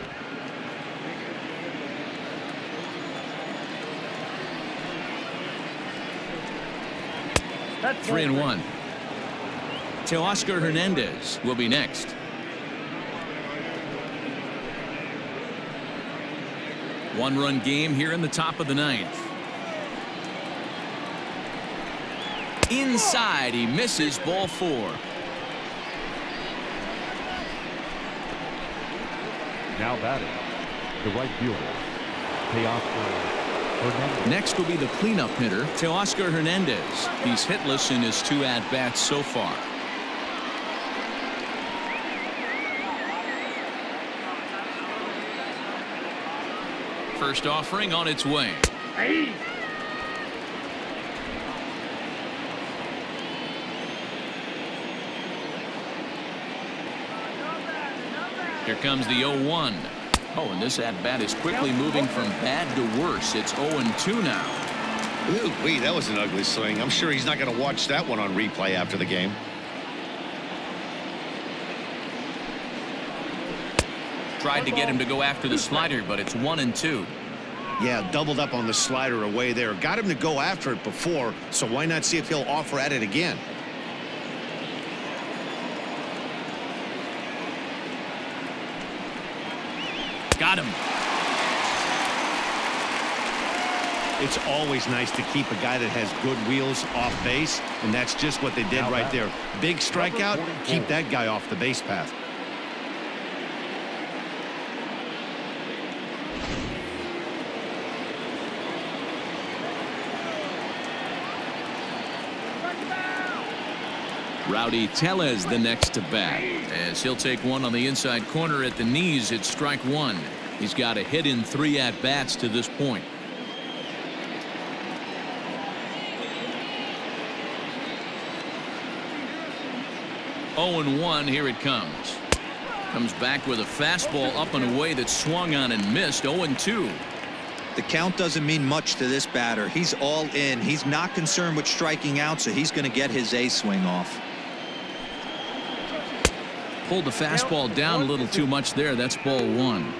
That's 3-1. Teoscar Hernandez will be next. One-run game here in the top of the ninth. Inside, he misses, ball four. Now batting, the right fielder, Hernandez. Next will be the cleanup hitter, Teoscar Hernandez. He's hitless in his 2 at-bats so far. First offering on its way. Hey. Here comes the 0-1. Oh, and this at-bat is quickly moving from bad to worse. It's 0-2 now. Ooh, that was an ugly swing. I'm sure he's not going to watch that one on replay after the game. Tried to get him to go after the slider, but it's 1-2. Yeah, doubled up on the slider away there. Got him to go after it before, so why not see if he'll offer at it again? Got him. It's always nice to keep a guy that has good wheels off base, and that's just what they did right there. Big strikeout, keep that guy off the base path. Rowdy Tellez the next to bat, as he'll take one on the inside corner at the knees. It's strike one. He's got a hit in 3 at-bats to this point. Oh, 0-1. Here it comes. Comes back with a fastball up and away that swung on and missed. 0-2. The count doesn't mean much to this batter. He's all in. He's not concerned with striking out, so he's going to get his A swing off. Pulled the fastball down a little too much there. That's ball one.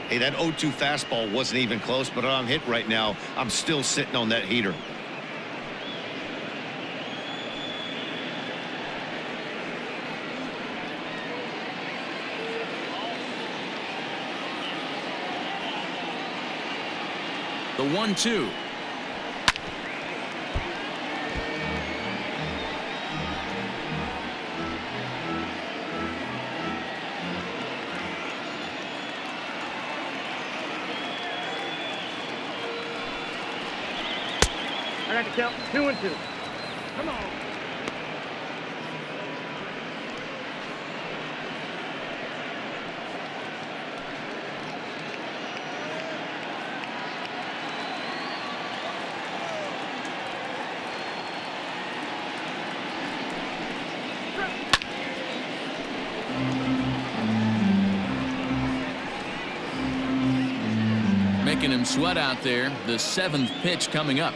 Hey, that 0-2 fastball wasn't even close, but I'm hit right now. I'm still sitting on that heater. The 1-2. I got to count 2-2. Come on. Making him sweat out there. The 7th pitch coming up.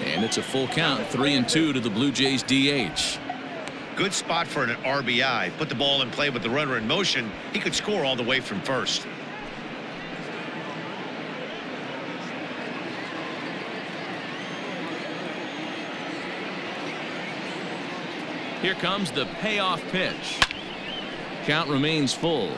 And it's a full count. 3-2 to the Blue Jays DH. Good spot for an RBI. Put the ball in play with the runner in motion. He could score all the way from first. Here comes the payoff pitch. Count remains full.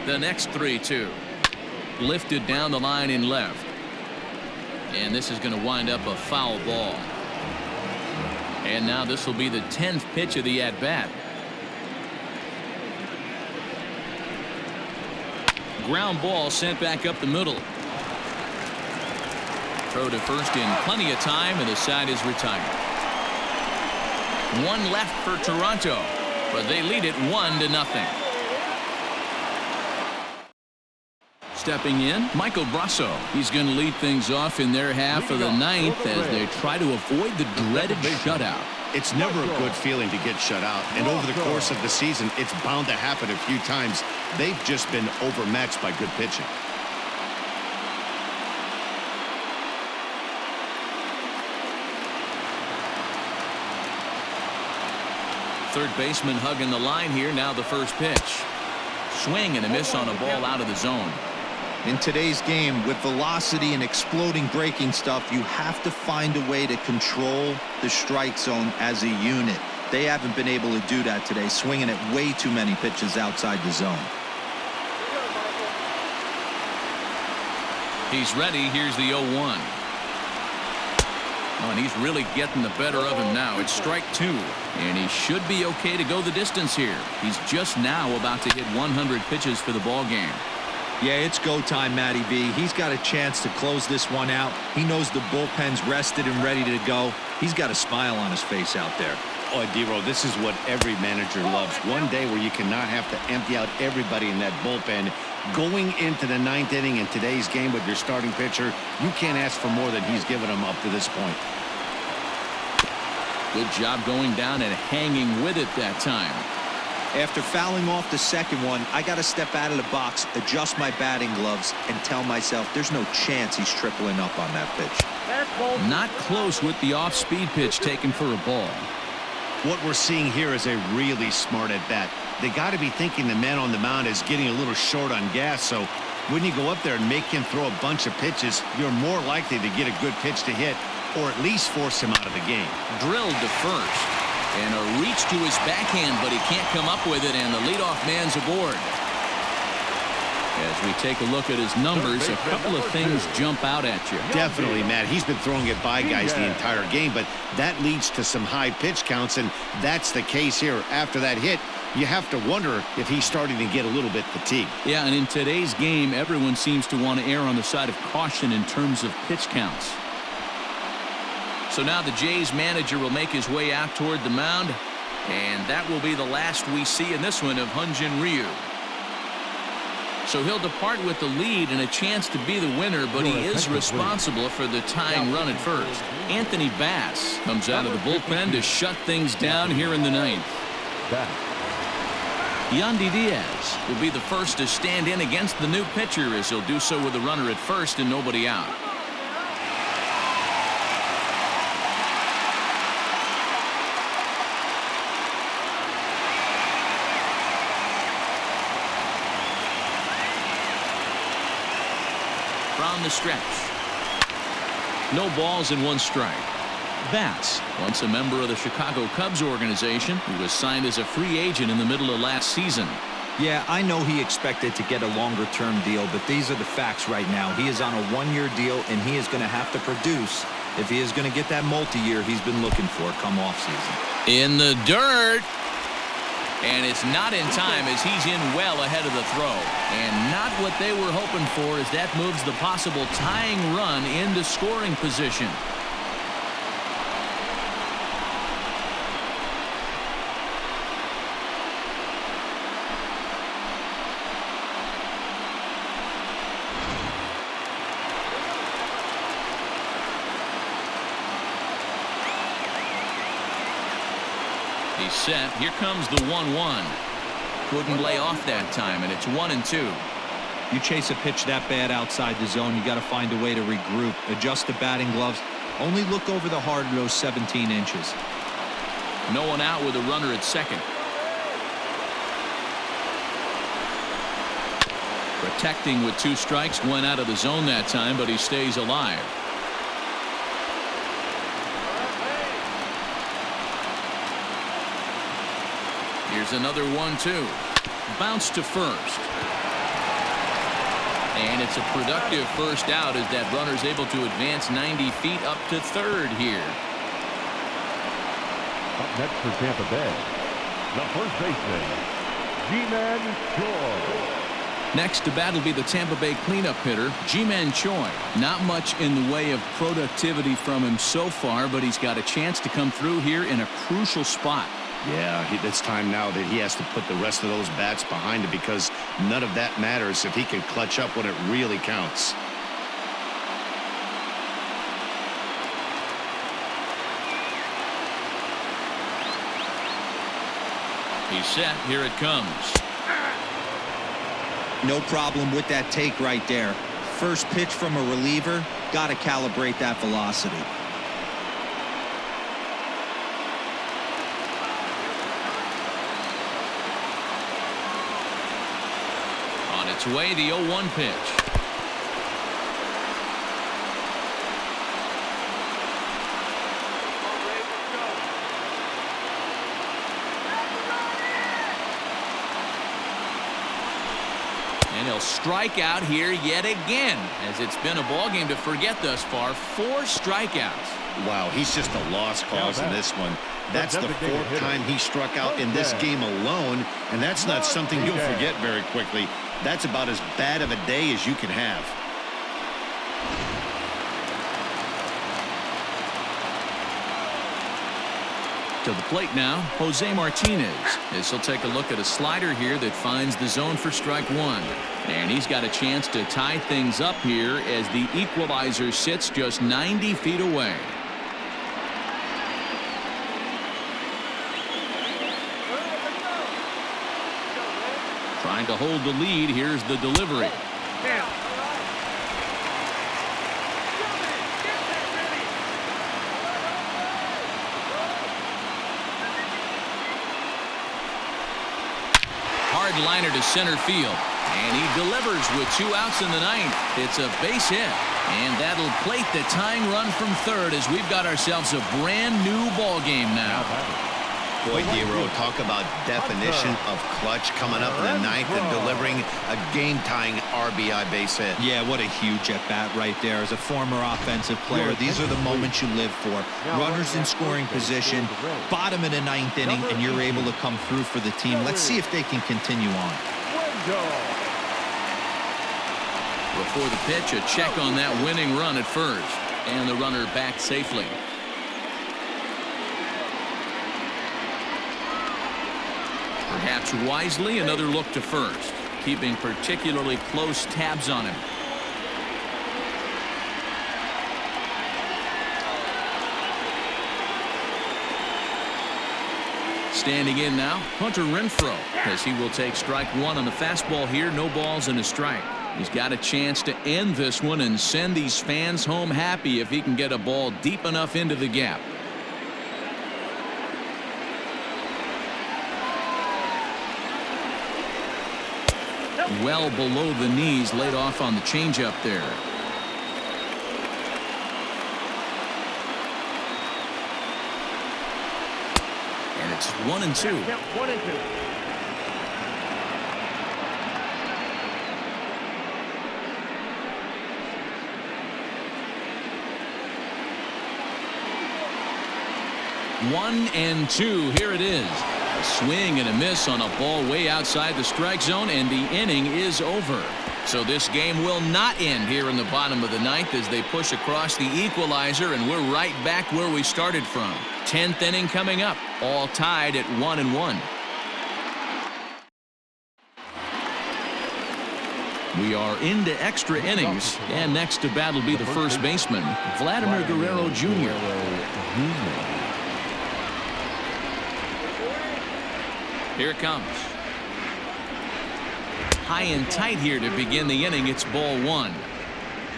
The next 3-2. Lifted down the line in left. And this is going to wind up a foul ball. And now this will be the 10th pitch of the at-bat. Ground ball sent back up the middle. Throw to first in plenty of time, and the side is retired. One left for Toronto, but they lead it 1-0. Stepping in, Michael Brasso. He's going to lead things off in their half of the ninth as they try to avoid the dreaded shutout. It's never a good feeling to get shut out, and over the course of the season, it's bound to happen a few times. They've just been overmatched by good pitching. Third baseman hugging the line here. Now the first pitch. Swing and a miss on a ball out of the zone. In today's game, with velocity and exploding breaking stuff, you have to find a way to control the strike zone as a unit. They haven't been able to do that today, swinging at way too many pitches outside the zone. He's ready. Here's the 0-1. Oh, and he's really getting the better of him now. It's strike two, and he should be okay to go the distance here. He's just now about to hit 100 pitches for the ball game. Yeah, it's go time, Matty B. He's got a chance to close this one out. He knows the bullpen's rested and ready to go. He's got a smile on his face out there. Oh, D-Row, this is what every manager loves. One day where you cannot have to empty out everybody in that bullpen. Going into the ninth inning in today's game with your starting pitcher, you can't ask for more than he's given them up to this point. Good job going down and hanging with it that time. After fouling off the second one, I got to step out of the box, adjust my batting gloves, and tell myself there's no chance he's tripling up on that pitch. Not close with the off-speed pitch taken for a ball. What we're seeing here is a really smart at-bat. They got to be thinking the man on the mound is getting a little short on gas, so when you go up there and make him throw a bunch of pitches, you're more likely to get a good pitch to hit or at least force him out of the game. Drilled to first. And a reach to his backhand, but he can't come up with it, and the leadoff man's aboard. As we take a look at his numbers, a couple of things jump out at you. Definitely, Matt. He's been throwing it by guys the entire game, but that leads to some high pitch counts, and that's the case here. After that hit, you have to wonder if he's starting to get a little bit fatigued. Yeah, and in today's game, everyone seems to want to err on the side of caution in terms of pitch counts. So now the Jays manager will make his way out toward the mound, and that will be the last we see in this one of Hyun-jin Ryu. So he'll depart with the lead and a chance to be the winner, but he is responsible for the tying run at first. Anthony Bass comes out of the bullpen to shut things down here in the ninth. Yandy Diaz will be the first to stand in against the new pitcher, as he'll do so with a runner at first and nobody out. From the stretch. No balls and one strike. Bass, once a member of the Chicago Cubs organization, who was signed as a free agent in the middle of last season. Yeah, I know he expected to get a longer-term deal, but these are the facts right now. He is on a one-year deal, and he is going to have to produce if he is going to get that multi-year he's been looking for come offseason. In the dirt. And it's not in time, as he's in well ahead of the throw. And not what they were hoping for, as that moves the possible tying run into scoring position. He's set. Here comes the 1-1. Couldn't lay off that time, and it's 1-2. You chase a pitch that bad outside the zone, you got to find a way to regroup, adjust the batting gloves, only look over the heart of those 17 inches. No one out with a runner at second. Protecting with 2 strikes, went out of the zone that time, but he stays alive. Here's another 1-2. Bounce to first. And it's a productive first out, as that runner's able to advance 90 feet up to third here. Up next for Tampa Bay, the first baseman, G-Man Choi. Next to bat will be the Tampa Bay cleanup hitter, Ji-Man Choi. Not much in the way of productivity from him so far, but he's got a chance to come through here in a crucial spot. Yeah, it's time now that he has to put the rest of those bats behind him, because none of that matters if he can clutch up when it really counts. He's set. Here it comes. No problem with that take right there. First pitch from a reliever, got to calibrate that velocity. On its way, the 0-1 pitch. And he'll strike out here yet again, as it's been a ball game to forget thus far. 4 strikeouts. Wow, he's just a lost cause in this one. That's the 4th time he struck out in this game alone, and that's not something you'll forget very quickly. That's about as bad of a day as you can have. To the plate now, Jose Martinez. As he'll take a look at a slider here that finds the zone for strike 1. And he's got a chance to tie things up here as the equalizer sits just 90 feet away. Trying to hold the lead. Here's the delivery. Hard liner to center field. And he delivers with 2 outs in the 9th. It's a base hit. And that'll plate the tying run from third as we've got ourselves a brand new ball game now. Boy, Dero, talk about definition of clutch coming up in the 9th and delivering a game-tying RBI base hit. Yeah, what a huge at-bat right there. As a former offensive player, these are the moments you live for. Runners in scoring position, bottom of the 9th inning, and you're able to come through for the team. Let's see if they can continue on. Before the pitch, a check on that winning run at first. And the runner back safely. Perhaps wisely, another look to first, keeping particularly close tabs on him. Standing in now, Hunter Renfroe, as he will take strike 1 on the fastball here. No balls and a strike. He's got a chance to end this one and send these fans home happy if he can get a ball deep enough into the gap. Well below the knees, laid off on the changeup there. And it's 1-2. 1-2. One and two. Here it is. A swing and a miss on a ball way outside the strike zone, and the inning is over. So this game will not end here in the bottom of the 9th as they push across the equalizer, and we're right back where we started from. 10th inning coming up, all tied at 1-1. We are into extra innings, and next to bat will be the first baseman, Vladimir Guerrero Jr. Here it comes. High and tight here to begin the inning. It's ball 1.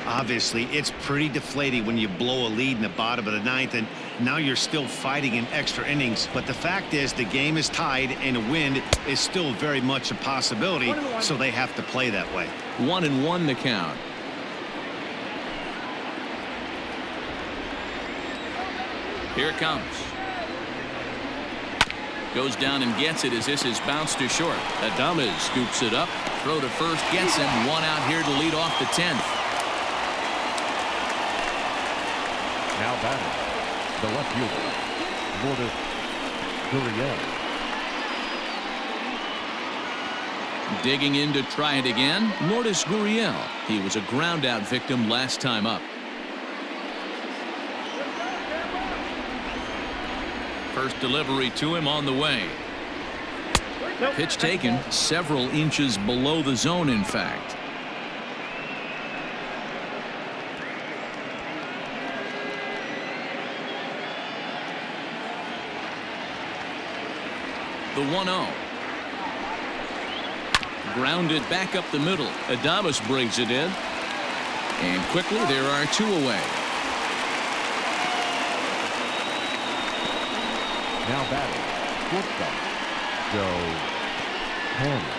Obviously, it's pretty deflating when you blow a lead in the bottom of the 9th, and now you're still fighting in extra innings. But the fact is, the game is tied, and a win is still very much a possibility, so they have to play that way. 1-1 the count. Here it comes. Goes down and gets it as this is bounced to short. Adames scoops it up. Throw to first gets him. 1 out here to lead off the 10th. Now batting, the left fielder, Guriel. Digging in to try it again, Lourdes Gurriel. He was a ground out victim last time up. First delivery to him on the way. Pitch taken several inches below the zone, in fact. The 1-0. Grounded back up the middle. Adames brings it in. And quickly there are 2 away. Now batting, shortstop, Joe Panic.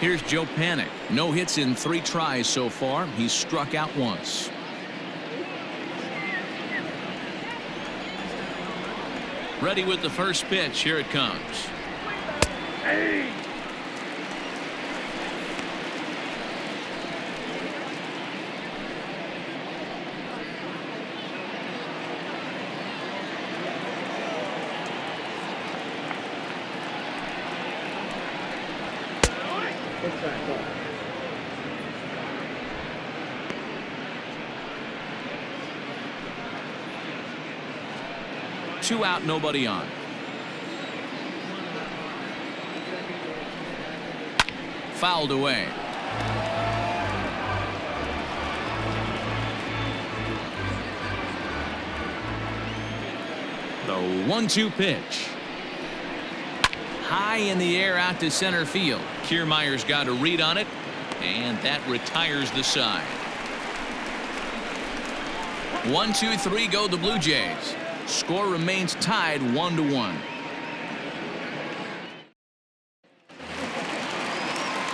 Here's Joe Panic. No hits in 3 tries so far. He's struck out once. Ready with the first pitch. Here it comes. Hey! Two out, nobody on. Fouled away. The 1-2 pitch. High in the air out to center field. Kiermaier's got a read on it, and that retires the side. 1-2-3 go the Blue Jays. Score remains tied 1-1.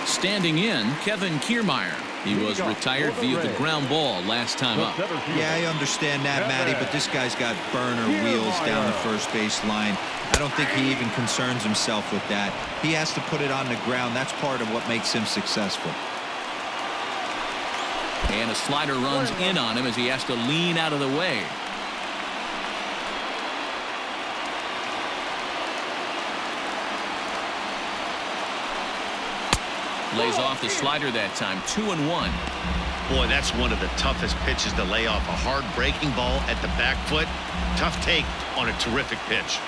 Standing in, Kevin Kiermaier. He was retired via the ground ball last time up. Yeah, I understand that, Matty, but this guy's got burner wheels down the first base line. I don't think he even concerns himself with that. He has to put it on the ground. That's part of what makes him successful. And a slider runs in on him as he has to lean out of the way. Lays off the slider that time. 2-1. Boy, that's one of the toughest pitches to lay off. A hard breaking ball at the back foot. Tough take on a terrific pitch.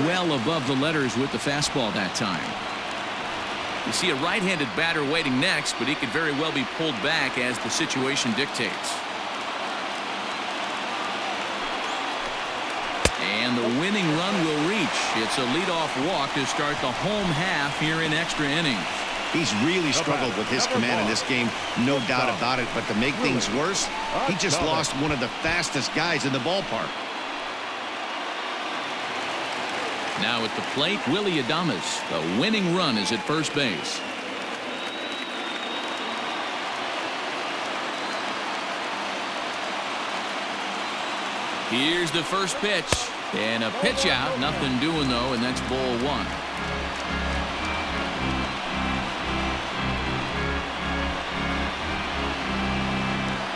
Well above the letters with the fastball that time. You see a right-handed batter waiting next, but he could very well be pulled back as the situation dictates. And the winning run will reach. It's a leadoff walk to start the home half here in extra innings. He's really struggled with his command in this game, no doubt about it. But to make things worse, he just lost one of the fastest guys in the ballpark. Now at the plate, Willy Adames. The winning run is at first base. Here's the first pitch. And a pitch out. Nothing doing, though, and that's ball 1.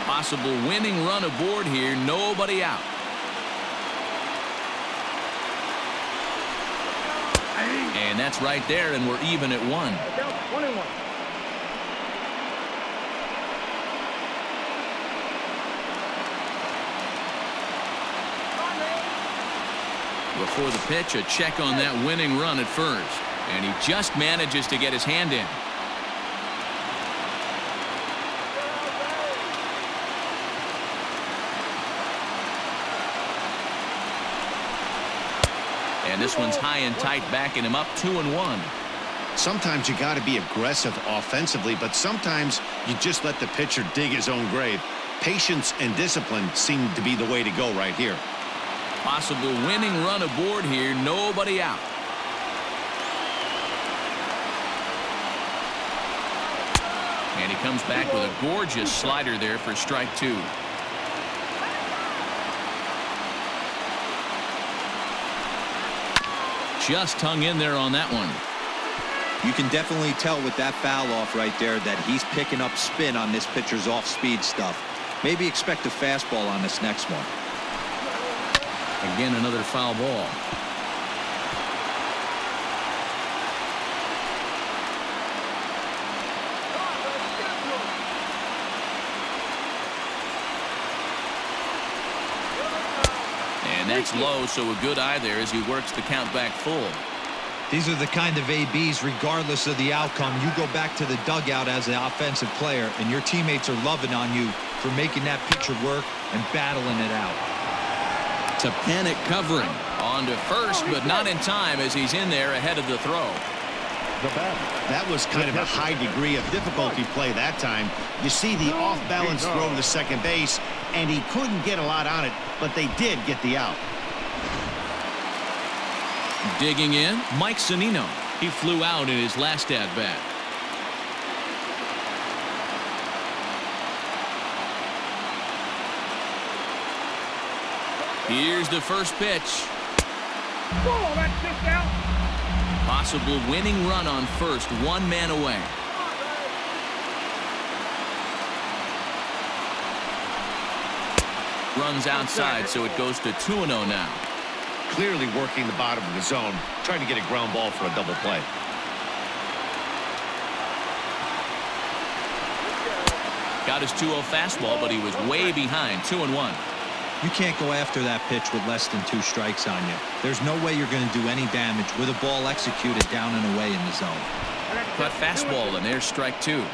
Possible winning run aboard here. Nobody out. And that's right there, and we're even at 1. 1-1. Before the pitch, a check on that winning run at first. And he just manages to get his hand in. And this one's high and tight, backing him up 2-1. Sometimes you got to be aggressive offensively, but sometimes you just let the pitcher dig his own grave. Patience and discipline seem to be the way to go right here. Possible winning run aboard here. Nobody out. And he comes back with a gorgeous slider there for strike 2. Just hung in there on that one. You can definitely tell with that foul off right there that he's picking up spin on this pitcher's off-speed stuff. Maybe expect a fastball on this next one. Again, another foul ball. And that's low, so a good eye there as he works the count back full. These are the kind of ABs, regardless of the outcome, you go back to the dugout as an offensive player, and your teammates are loving on you for making that pitcher work and battling it out. To panic covering. On to first, but not in time as he's in there ahead of the throw. That was kind of a high degree of difficulty play that time. You see the off-balance throw to second base, and he couldn't get a lot on it, but they did get the out. Digging in, Mike Zunino. He flew out in his last at-bat. Here's the first pitch. Oh, that's just out. Possible winning run on first, one man away. Runs outside, so it goes to 2-0 now. Clearly working the bottom of the zone, trying to get a ground ball for a double play. Got his 2-0 fastball, but he was way behind, 2-1. You can't go after that pitch with less than 2 strikes on you. There's no way you're going to do any damage with a ball executed down and away in the zone. Cut fastball, and there's strike 2.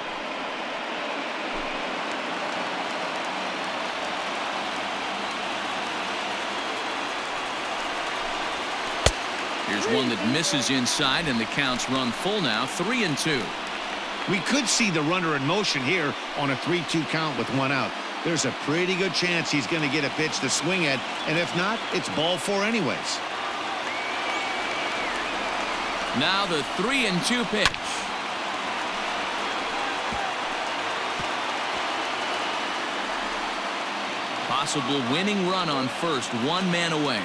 Here's one that misses inside, and the count's run full now, 3-2. We could see the runner in motion here on a 3-2 count with 1 out. There's a pretty good chance he's going to get a pitch to swing at, and if not, it's ball 4 anyways. Now the 3-2 pitch. Possible winning run on first, one man away.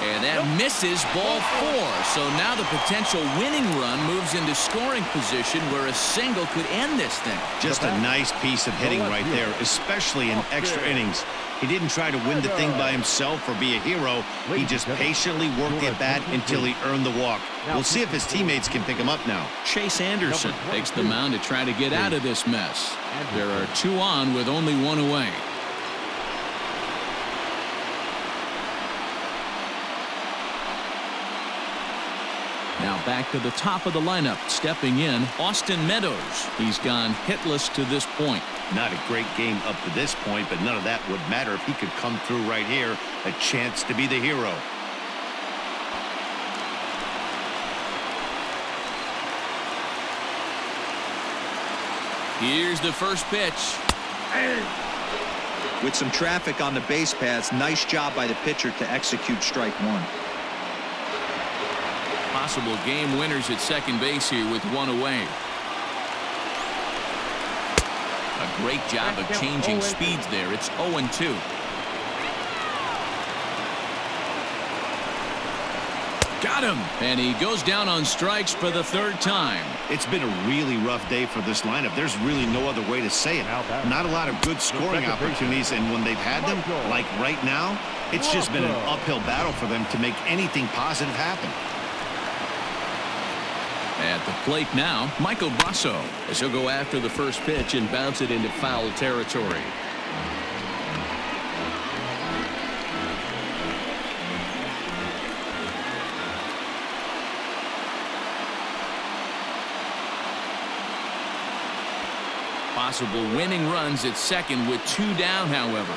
And that misses, ball 4. So now the potential winning run moves into scoring position where a single could end this thing. Just a nice piece of hitting right there, especially in extra innings. He didn't try to win the thing by himself or be a hero. He just patiently worked the at-bat until he earned the walk. We'll see if his teammates can pick him up now. Chase Anderson takes the mound to try to get out of this mess. There are 2 on with only 1 away. Now back to the top of the lineup, stepping in, Austin Meadows. He's gone hitless to this point. Not a great game up to this point, but none of that would matter if he could come through right here. A chance to be the hero. Here's the first pitch. With some traffic on the base paths, nice job by the pitcher to execute strike 1. Possible game winners at second base here with 1 away. A great job of changing speeds there. It's 0-2. Got him. And he goes down on strikes for the 3rd time. It's been a really rough day for this lineup. There's really no other way to say it. Not a lot of good scoring opportunities, and when they've had them, like right now, it's just been an uphill battle for them to make anything positive happen. At the plate now, Michael Brasso, as he'll go after the first pitch and bounce it into foul territory. Possible winning runs at second with 2 down, however.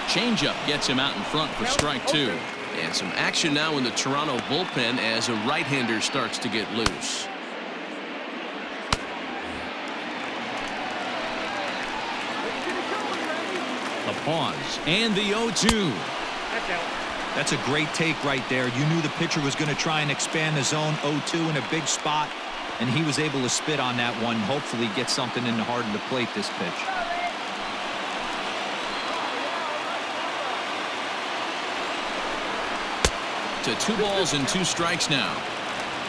Changeup gets him out in front for strike 2. And some action now in the Toronto bullpen as a right-hander starts to get loose. A pause and the 0-2. That's a great take right there. You knew the pitcher was going to try and expand the zone. 0-2 in a big spot, and he was able to spit on that one. Hopefully get something in the heart of the plate this pitch. To 2 balls and 2 strikes now.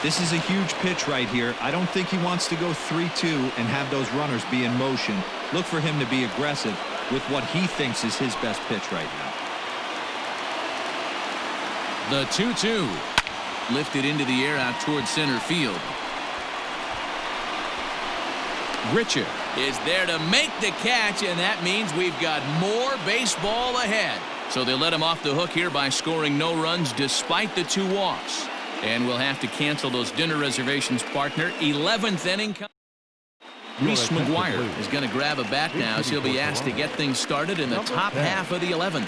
This is a huge pitch right here. I don't think he wants to go 3-2 and have those runners be in motion. Look for him to be aggressive with what he thinks is his best pitch right now. The 2-2. Lifted into the air out towards center field. Grichuk is there to make the catch, and that means we've got more baseball ahead. So they let him off the hook here by scoring no runs despite the 2 walks. And we'll have to cancel those dinner reservations, partner. 11th inning. Reese McGuire is going to grab a bat now as he'll be asked to get things started in the top half of the 11th.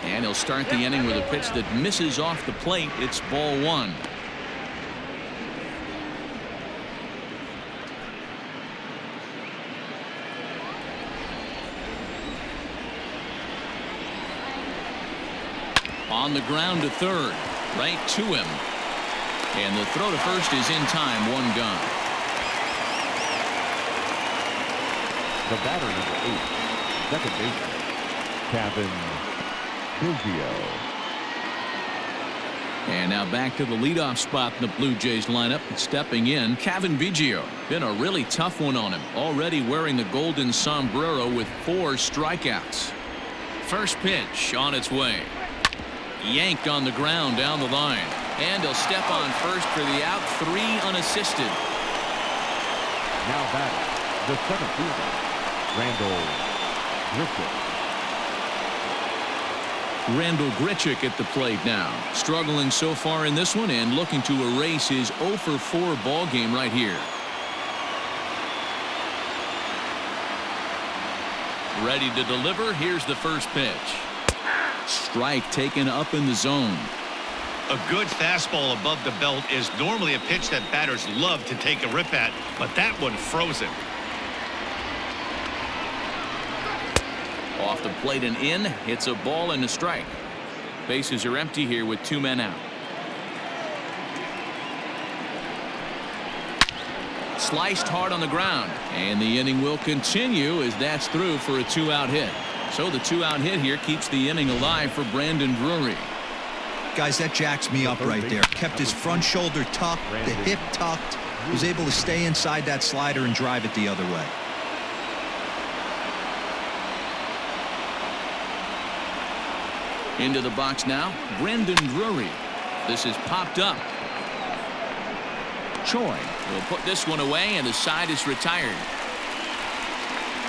And he'll start the inning with a pitch that misses off the plate. It's ball 1. On the ground to third, right to him. And the throw to first is in time, 1 gone. The batter, number 8, second baseman, Kevin Biggio. And now back to the leadoff spot in the Blue Jays lineup. Stepping in, Kevin Biggio. Been a really tough one on him. Already wearing the golden sombrero with 4 strikeouts. First pitch on its way. Yanked on the ground down the line. And he'll step on first for the out. 3 unassisted. Now batter, the center fielder, Randall Grichuk. Randall Grichuk at the plate now. Struggling so far in this one and looking to erase his 0 for 4 ball game right here. Ready to deliver. Here's the first pitch. Strike taken up in the zone. A good fastball above the belt is normally a pitch that batters love to take a rip at, but that one froze him. Off the plate and in. It's a ball and a strike. Bases are empty here with 2 men out. Sliced hard on the ground, and the inning will continue as that's through for a 2-out hit. So the 2-out hit here keeps the inning alive for Brandon Drury. Guys, that jacks me up right there. Kept his front shoulder tucked, the hip tucked, was able to stay inside that slider and drive it the other way. Into the box now, Brandon Drury. This is popped up. Choi will put this one away, and the side is retired.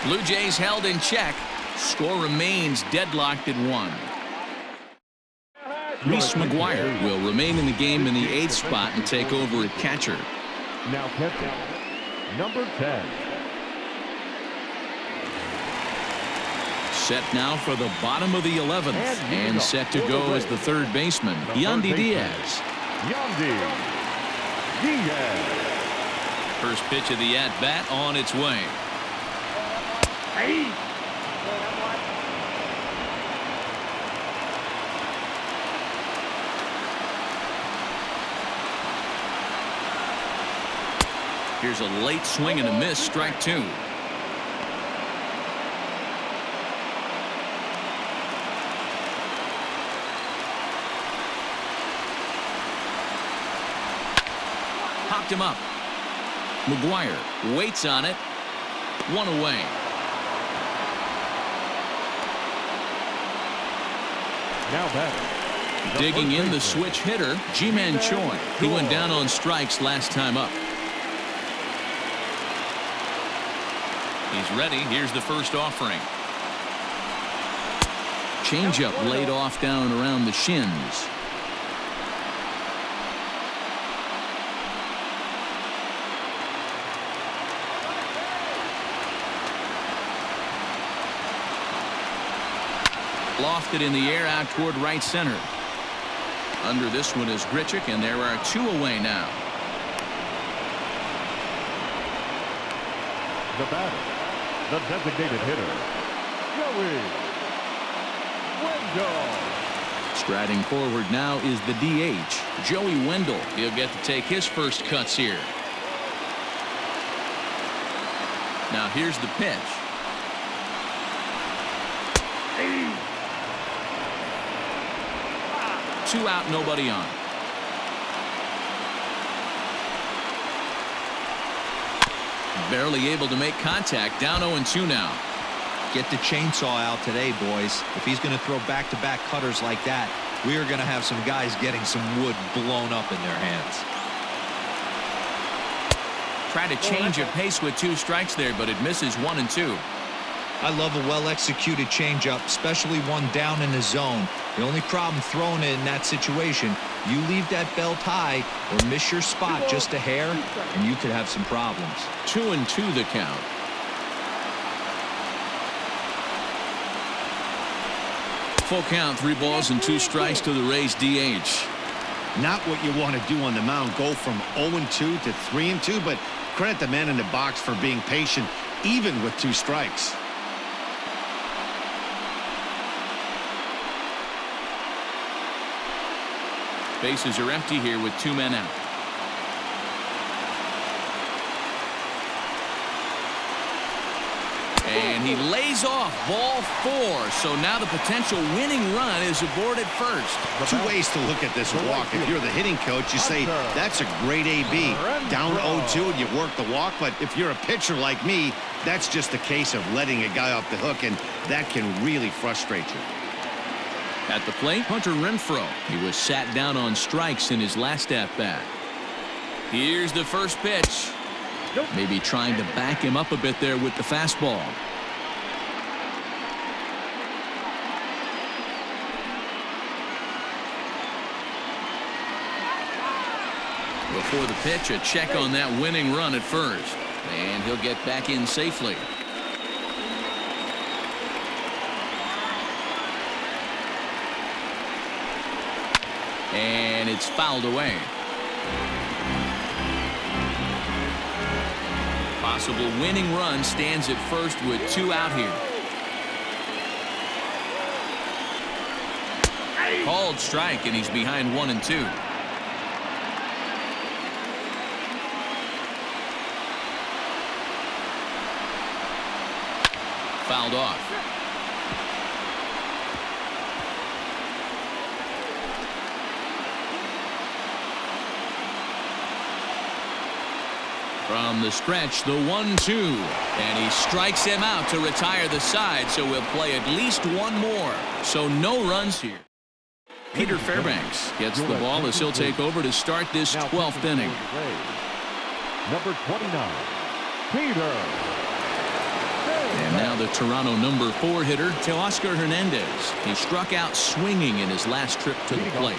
Blue Jays held in check. Score remains deadlocked at 1. Reese McGuire will remain in the game in the 8th spot and take over at catcher. Now catching, number 10. Set now for the bottom of the 11th and set to go as the 3rd baseman, Yandy Diaz. Yandy Diaz. First pitch of the at-bat on its way. Hey! Here's a late swing and a miss, strike 2. Popped him up. McGuire waits on it. 1 away. Now batter. Digging in the switch hitter, Ji-Man Choi. He went down on strikes last time up. He's ready. Here's the first offering. Changeup laid off down around the shins. Lofted in the air out toward right center. Under this one is Grichuk, and there are 2 away now. The batter, the designated hitter, Joey Wendell. Striding forward now is the DH, Joey Wendell. He'll get to take his first cuts here. Now here's the pitch. Hey! 2 out, nobody on. Barely able to make contact. Down 0-2 now. Get the chainsaw out today, boys. If he's going to throw back-to-back cutters like that, we are going to have some guys getting some wood blown up in their hands. Try to change of pace with 2 strikes there, but it misses 1 and 2. I love a well-executed changeup, especially one down in the zone. The only problem throwing it in that situation, you leave that belt high or miss your spot just a hair, and you could have some problems. 2 and 2 the count. Full count, 3 balls and 2 strikes to the Rays DH. Not what you want to do on the mound, go from 0-2 to 3-2, but credit the man in the box for being patient, even with 2 strikes. Bases are empty here with 2 men out. And he lays off ball 4. So now the potential winning run is aboard at first. 2 ways to look at this walk. If you're the hitting coach, you say, that's a great AB. Down 0-2 and you work the walk. But if you're a pitcher like me, that's just a case of letting a guy off the hook, and that can really frustrate you. At the plate, Hunter Renfroe. He was sat down on strikes in his last at-bat. Here's the first pitch. Maybe trying to back him up a bit there with the fastball. Before the pitch, a check on that winning run at first. And he'll get back in safely. And it's fouled away. Possible winning run stands at first with 2 out here. Called strike, and he's behind 1 and 2. Fouled off. From the stretch, the 1-2, and he strikes him out to retire the side, so we'll play at least 1 more. So no runs here. Peter Fairbanks gets the ball as he'll take over to start this 12th inning. Number 29, Peter. And now the Toronto number 4 hitter, Teoscar Hernandez. He struck out swinging in his last trip to the plate.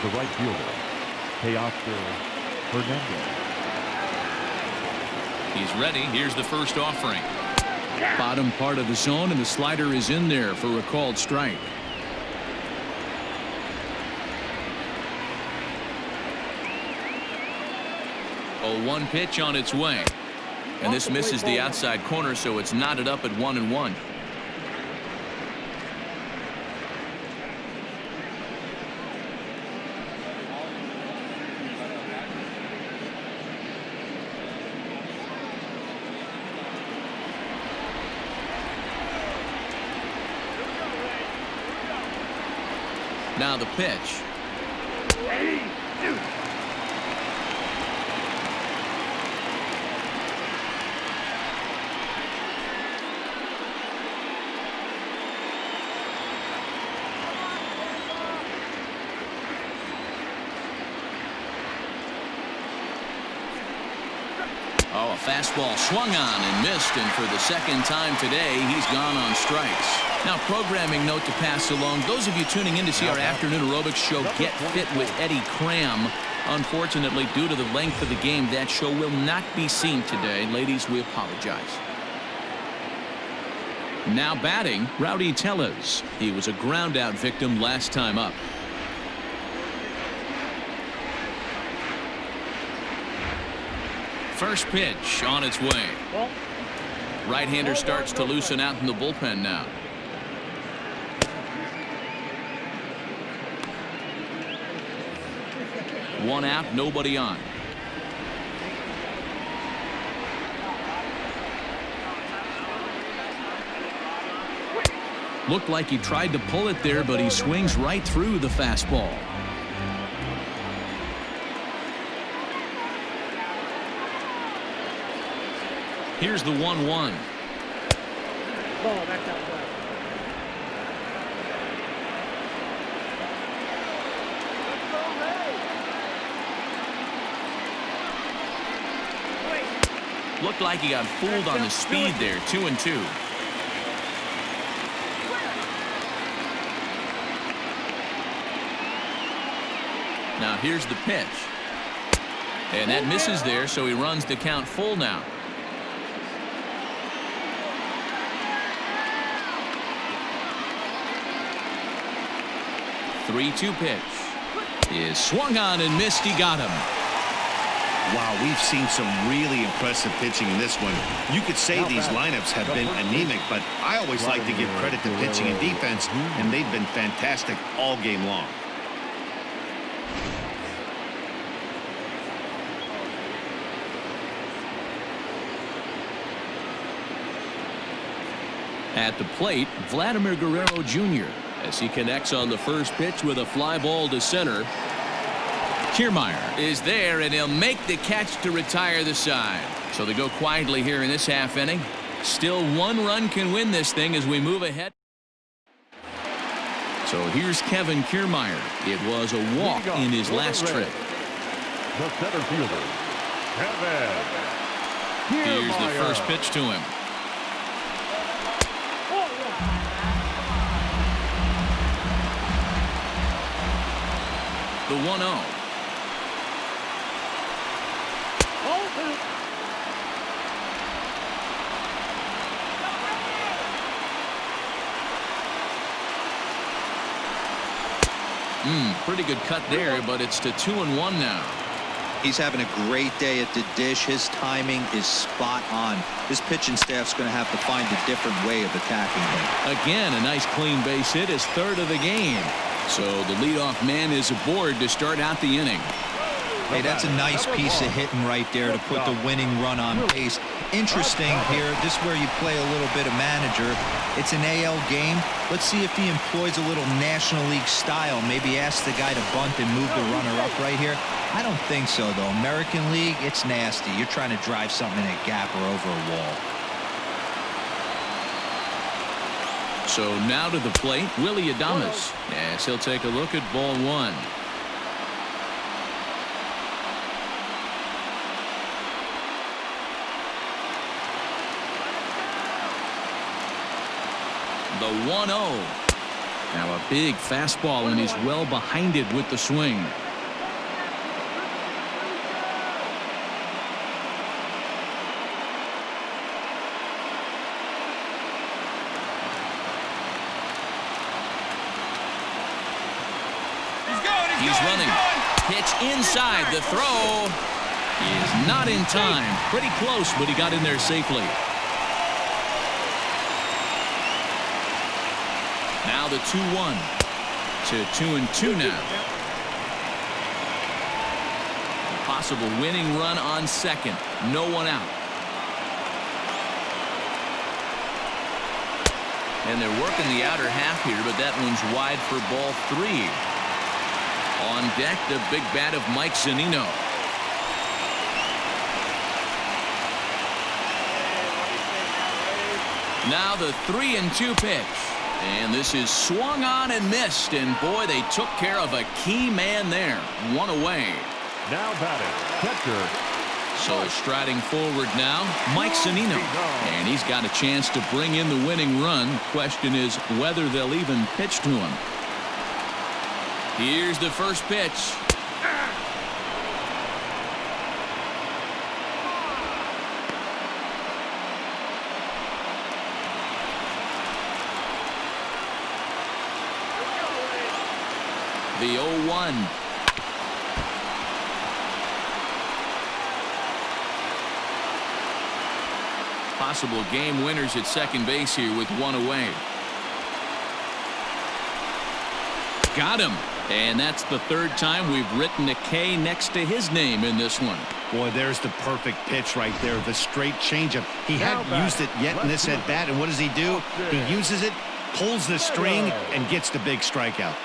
The right fielder, Teoscar Hernandez. He's ready. Here's the first offering. Bottom part of the zone, and the slider is in there for a called strike. A 1 pitch on its way. And this misses the outside corner, so it's knotted up at 1-1. Now the pitch. Oh, a fastball swung on and missed, and for the second time today, he's gone on strikes. Now, programming note to pass along. Those of you tuning in to see our afternoon aerobics show, Get Fit with Eddie Cram. Unfortunately, due to the length of the game, that show will not be seen today. Ladies, we apologize. Now batting, Rowdy Tellez. He was a ground-out victim last time up. First pitch on its way. Right-hander starts to loosen out in the bullpen now. One out, nobody on. Looked like he tried to pull it there, but he swings right through the fastball. Here's the 1-1. Ball back that way. Looked like he got fooled on the speed there. 2-2. Now here's the pitch. And that misses there, so he runs the count full now. Three-two pitch is swung on and missed. He got him. Wow, we've seen some really impressive pitching in this one. You could say these lineups have been anemic, but I always like to give credit to pitching and defense, and they've been fantastic all game long. At the plate, Vladimir Guerrero Jr. as he connects on the first pitch with a fly ball to center. Kiermaier is there, and he'll make the catch to retire the side. So they go quietly here in this half inning. Still one run can win this thing as we move ahead. So here's Kevin Kiermaier. It was a walk in his last trip. The center fielder, Kevin Kiermaier. Here's the first pitch to him. The 1-0. Pretty good cut there, but it's to 2-1 now. He's having a great day at the dish. His timing is spot on. This pitching staff's going to have to find a different way of attacking him. Again, a nice clean base hit, his third of the game. So the leadoff man is aboard to start out the inning. Hey, that's a nice piece of hitting right there to put the winning run on base. Interesting here, this is where you play a little bit of manager. It's an AL game. Let's see if he employs a little National League style. Maybe ask the guy to bunt and move the runner up right here. I don't think so, though. American League, it's nasty. You're trying to drive something in a gap or over a wall. So now to the plate, Willie Adames. Yes, he'll take a look at ball one. The 1-0. Now a big fastball, and he's well behind it with the swing. He's running. Pitch inside. The throw is not in time. Pretty close, but he got in there safely. Now the 2-1 to 2-2 now. A possible winning run on second. No one out. And they're working the outer half here, but that one's wide for ball three. On deck, the big bat of Mike Zunino. Now the 3-2 pitch. And this is swung on and missed. And boy, they took care of a key man there. One away. Now batting, catcher. So striding forward now, Mike Zunino. And he's got a chance to bring in the winning run. Question is whether they'll even pitch to him. Here's the first pitch. The 0-1. Possible game winners at second base here with one away. Got him. And that's the third time we've written a K next to his name in this one. Boy, there's the perfect pitch right there. The straight changeup. He hadn't used it yet in this at bat. And what does he do? He uses it, pulls the string, and gets the big strikeout.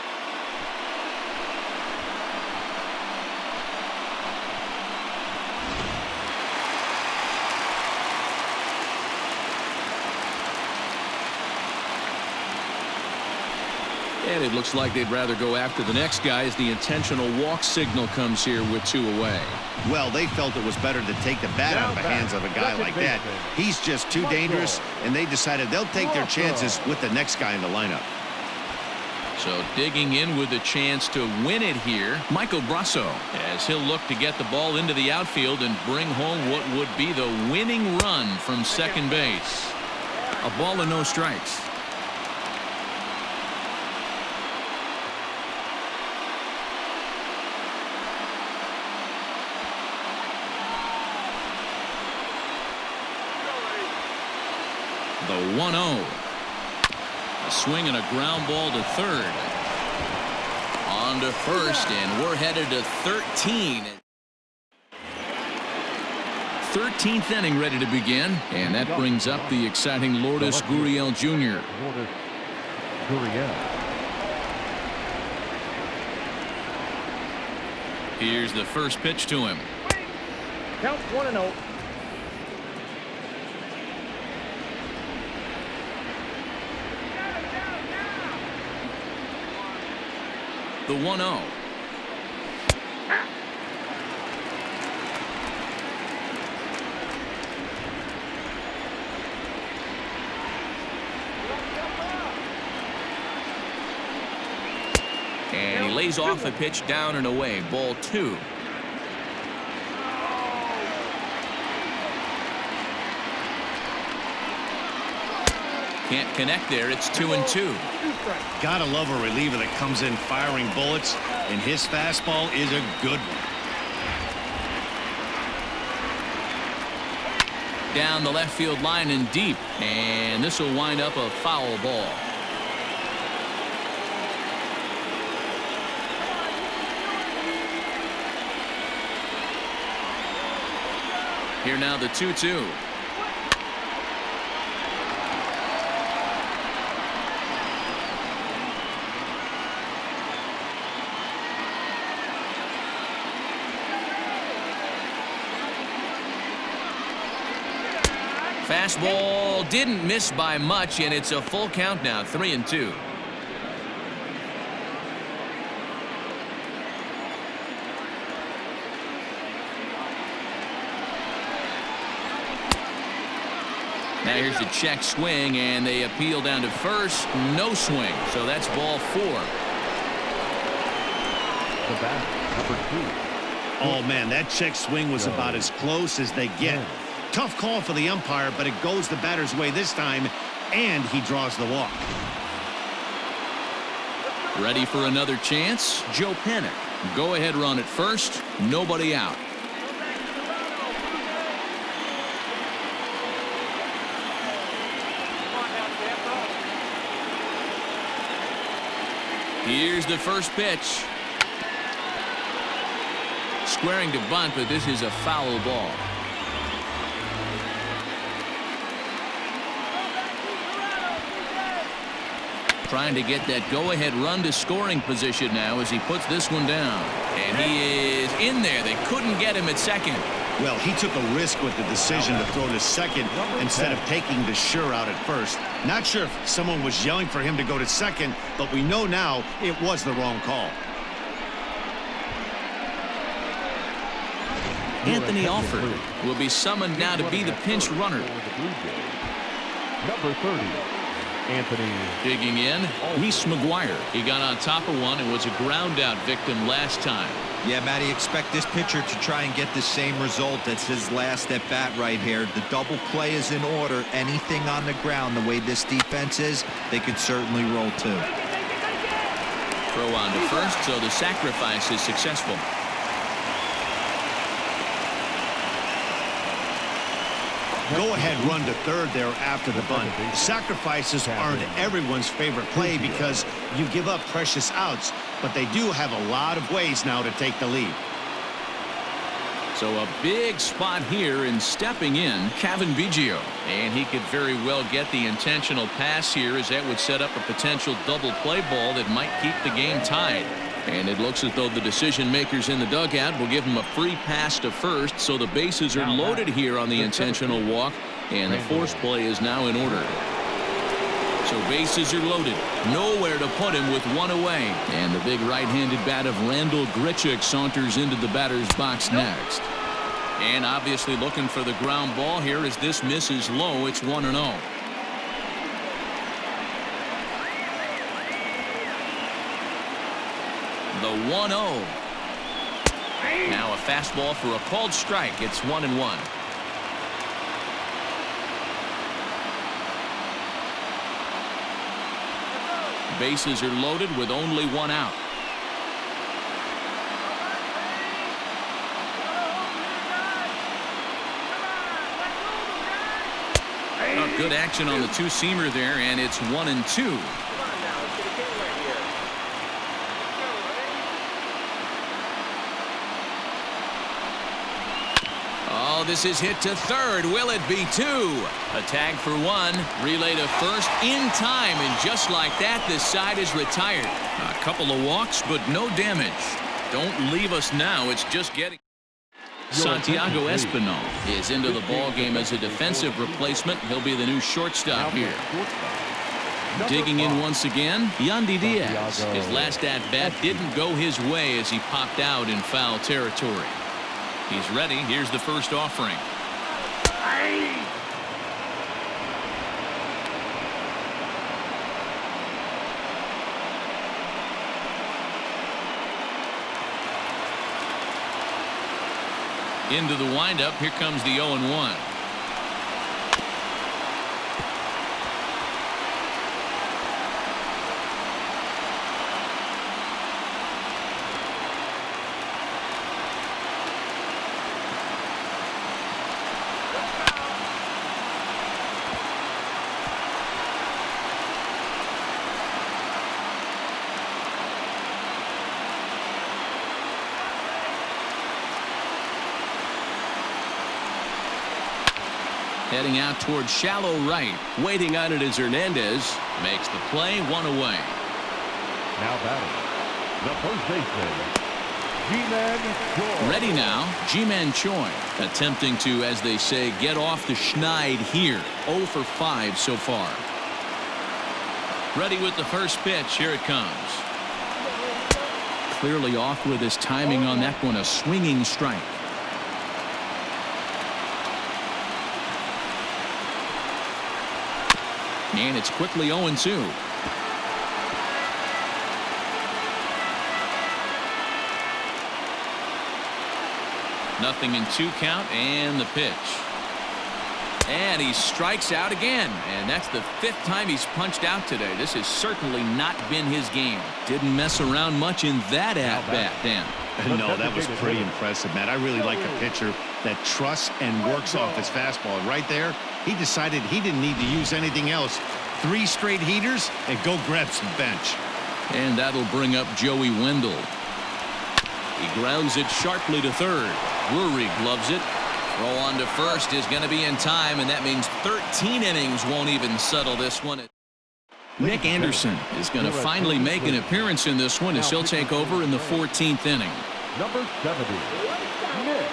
And it looks like they'd rather go after the next guy as the intentional walk signal comes here with 2 away. Well, they felt it was better to take the bat out of the hands of a guy like that. He's just too dangerous, and they decided they'll take their chances with the next guy in the lineup. So digging in with a chance to win it here, Michael Brasso, as he'll look to get the ball into the outfield and bring home what would be the winning run from second base. A ball and no strikes. The 1-0. A swing and a ground ball to third. On to first, and we're headed to 13. 13th inning ready to begin, and that brings up the exciting Lourdes Gurriel Jr. Here's the first pitch to him. Count 1-0. The 1-0. And he lays off a pitch down and away. Ball 2. Can't connect there. It's 2-2. Gotta love a reliever that comes in firing bullets, and his fastball is a good one. Down the left field line and deep, and this will wind up a foul ball. Here now the 2-2. Fastball didn't miss by much, and it's a full count now, 3-2. Now here's the check swing, and they appeal down to first. No swing, so that's ball 4. The bat, number 2. Oh, man, that check swing was about as close as they get. Tough call for the umpire, but it goes the batter's way this time, and he draws the walk. Ready for another chance? Joe Panic. Go ahead run at first. Nobody out. Here's the first pitch. Squaring to bunt, but this is a foul ball. Trying to get that go-ahead run to scoring position now as he puts this one down. And he is in there. They couldn't get him at second. Well, he took a risk with the decision to throw to second instead of taking the sure out at first. Not sure if someone was yelling for him to go to second, but we know now it was the wrong call. Anthony Alford will be summoned now to be the pinch runner. Number 30. Anthony. Digging in, Reese McGuire. He got on top of one and was a ground out victim last time. Yeah, Matty, expect this pitcher to try and get the same result as his last at bat right here. The double play is in order. Anything on the ground, the way this defense is, they could certainly roll too. Throw on to first, so the sacrifice is successful. Go-ahead run to third there after the bunt. Sacrifices aren't everyone's favorite play because you give up precious outs, but they do have a lot of ways now to take the lead. So a big spot here in stepping in, Kevin Biggio. And he could very well get the intentional pass here as that would set up a potential double play ball that might keep the game tied. And it looks as though the decision makers in the dugout will give him a free pass to first, so the bases are loaded here on the intentional walk, and the force play is now in order. So bases are loaded. Nowhere to put him with one away. And the big right-handed bat of Randall Grichuk saunters into the batter's box next. And obviously looking for the ground ball here as this misses low. It's 1-0. The 1-0. Now a fastball for a called strike. It's 1-1. Bases are loaded with only one out. Oh, good action on the two-seamer there, and it's 1-2. Oh, this is hit to third. Will it be two? A tag for one. Relay to first in time, and just like that, this side is retired. A couple of walks, but no damage. Don't leave us now. It's just getting. Santiago Espinal is into the ball game as a defensive replacement. He'll be the new shortstop here. Digging in once again, Yandy Diaz. His last at-bat didn't go his way as he popped out in foul territory. He's ready. Here's the first offering. Into the windup. Here comes the 0-1. Heading out towards shallow right. Waiting on it is Hernandez. Makes the play, one away. Now batting, the first baseman, Ji-Man Choi. Ready now, Ji-Man Choi. Attempting to, as they say, get off the schneid here. 0 for 5 so far. Ready with the first pitch. Here it comes. Clearly off with his timing on that one. A swinging strike. And it's quickly 0-2. Nothing in 2 count, and the pitch. And he strikes out again. And that's the 5th time he's punched out today. This has certainly not been his game. Didn't mess around much in that at-bat, Dan. No, that was pretty impressive, Matt. I really like a pitcher that trusts and works off his fastball. Right there, he decided he didn't need to use anything else. 3 straight heaters and go grab some bench. And that'll bring up Joey Wendell. He grounds it sharply to third. Drury gloves it. Throw on to first is going to be in time, and that means 13 innings won't even settle this one. Nick Anderson is going to finally make an appearance in this one as he'll take over in the 14th inning. Number 70.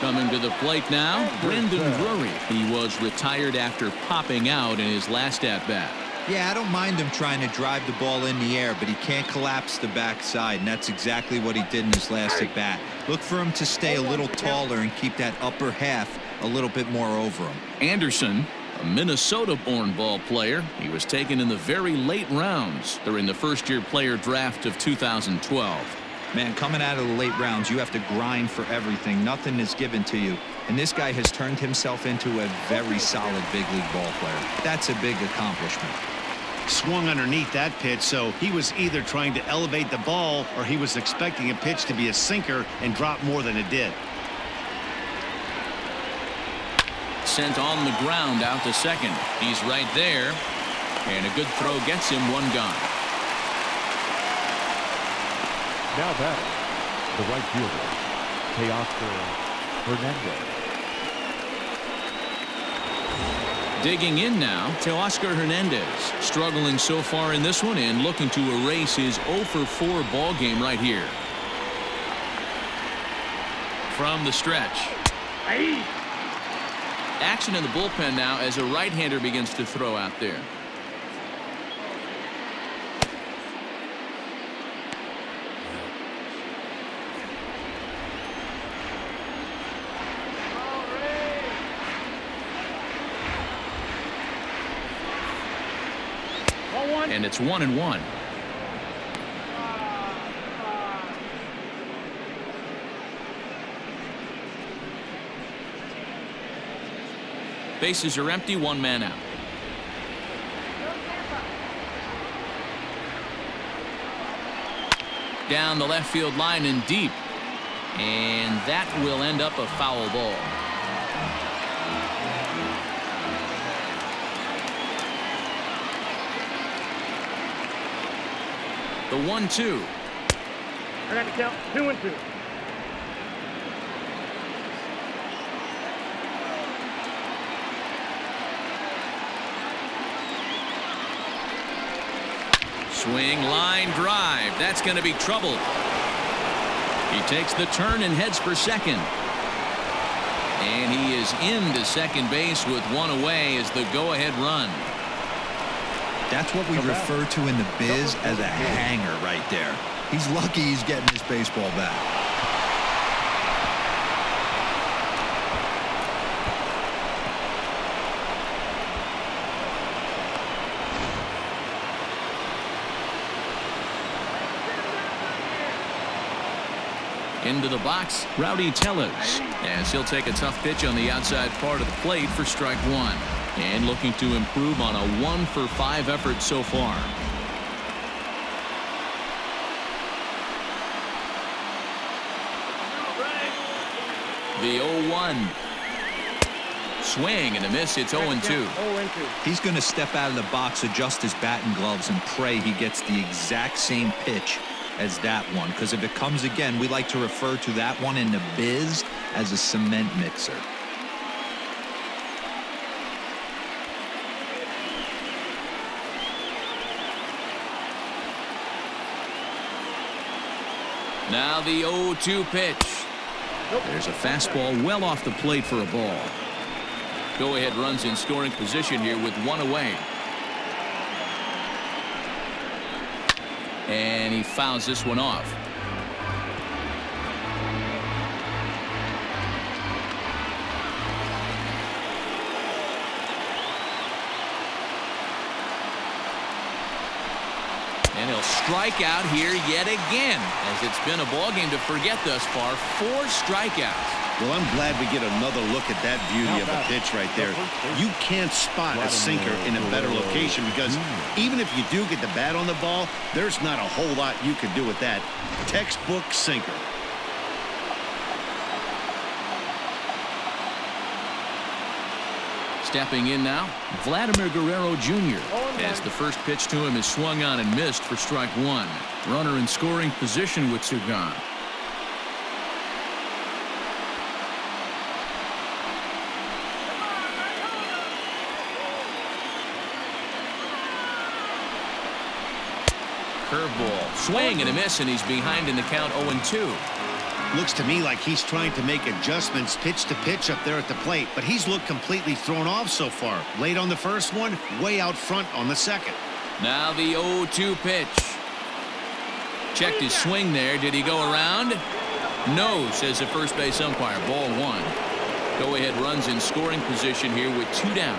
Coming to the plate now, Brendan Drury. He was retired after popping out in his last at-bat. Yeah, I don't mind him trying to drive the ball in the air, but he can't collapse the backside, and that's exactly what he did in his last at-bat. Look for him to stay a little taller and keep that upper half a little bit more over him. Anderson, a Minnesota-born ball player. He was taken in the very late rounds during the first-year player draft of 2012. Man, coming out of the late rounds, you have to grind for everything. Nothing is given to you. And this guy has turned himself into a very solid big league ball player. That's a big accomplishment. Swung underneath that pitch, so he was either trying to elevate the ball or he was expecting a pitch to be a sinker and drop more than it did. Sent on the ground out to second. He's right there. And a good throw gets him one gone. Now batting, the right fielder, Teoscar Hernandez. Digging in now, Teoscar Hernandez. Struggling so far in this one and looking to erase his 0 for 4 ball game right here. From the stretch. Action in the bullpen now as a right-hander begins to throw out there. 1-1. And it's 1-1. Bases are empty, one man out. Down the left field line and deep. And that will end up a foul ball. The 1-2. I got to count 2-2. Swing, line drive. That's going to be trouble. He takes the turn and heads for second. And he is into second base with one away as the go-ahead run. That's what we refer to in the biz as a hanger right there. He's lucky he's getting his baseball back. Into the box, Rowdy Tellez, as he'll take a tough pitch on the outside part of the plate for strike one. And looking to improve on a 1-for-5 effort so far. The 0-1. Swing and a miss. It's 0-2. He's going to step out of the box, adjust his batting gloves, and pray he gets the exact same pitch as that one. Because if it comes again, we like to refer to that one in the biz as a cement mixer. Now the 0-2 pitch. There's a fastball well off the plate for a ball. Go-ahead runs in scoring position here with one away. And he fouls this one off. And he'll strike out here yet again, as it's been a ball game to forget thus far. 4 strikeouts. Well, I'm glad we get another look at that beauty of a pitch right there. You can't spot a sinker in a better location because even if you do get the bat on the ball, there's not a whole lot you can do with that. Textbook sinker. Stepping in now, Vladimir Guerrero Jr. as the first pitch to him is swung on and missed for strike one. Runner in scoring position with two gone. Curveball, swing and a miss, and he's behind in the count 0-2. Looks to me like he's trying to make adjustments pitch to pitch up there at the plate, but he's looked completely thrown off so far. Late on the first one, way out front on the second. Now the 0-2 pitch. Checked his swing there. Did he go around? No, says the first base umpire. Ball one. Go-ahead runs in scoring position here with two down.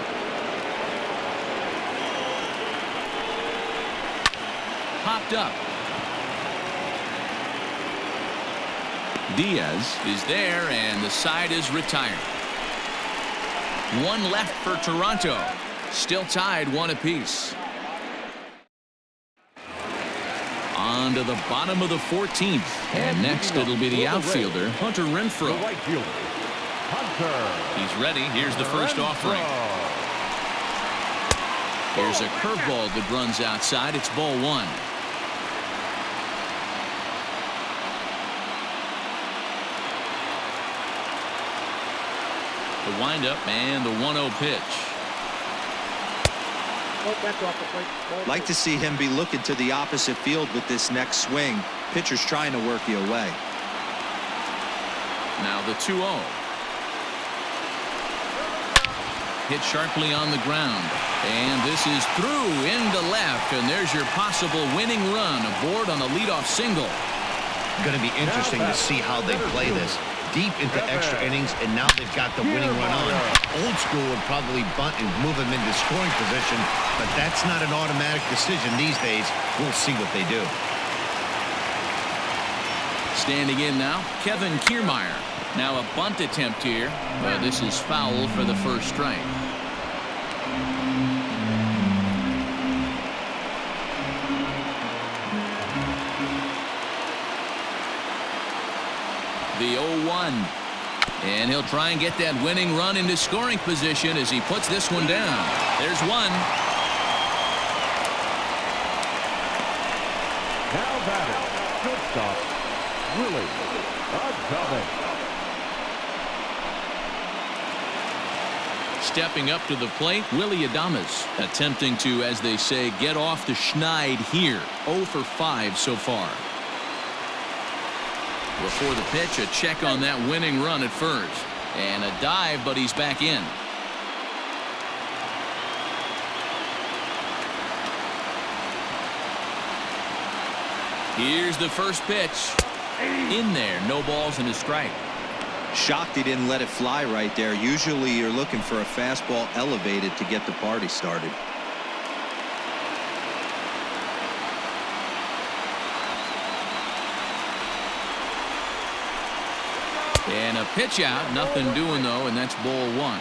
Popped up. Diaz is there, and the side is retired. One left for Toronto. Still tied, one apiece. On to the bottom of the 14th. And next it'll be the outfielder, Hunter Renfroe. He's ready. Here's the first offering. Here's a curveball that runs outside. It's ball one. The windup and the 1-0 pitch. Like to see him be looking to the opposite field with this next swing. Pitcher's trying to work you away. Now the 2-0. Hit sharply on the ground. And this is through into left. And there's your possible winning run aboard on a leadoff single. Going to be interesting to see how they play this. deep into extra innings, and now they've got the winning run on. Old school would probably bunt and move him into scoring position, but that's not an automatic decision these days. We'll see what they do. Standing in now, Kevin Kiermaier. Now a bunt attempt here, but this is foul for the first strike. The 0-1. And he'll try and get that winning run into scoring position as he puts this one down. There's one. Now batting, shortstop, Ryu Hyun-jin. Stepping up to the plate, Willie Adames, attempting to, as they say, get off the schneid here. 0 for 5 so far. Before the pitch, a check on that winning run at first. And a dive, but he's back in. Here's the first pitch. In there, no balls and a strike. Shocked he didn't let it fly right there. Usually you're looking for a fastball elevated to get the party started. And a pitch out, nothing doing though, and that's ball one.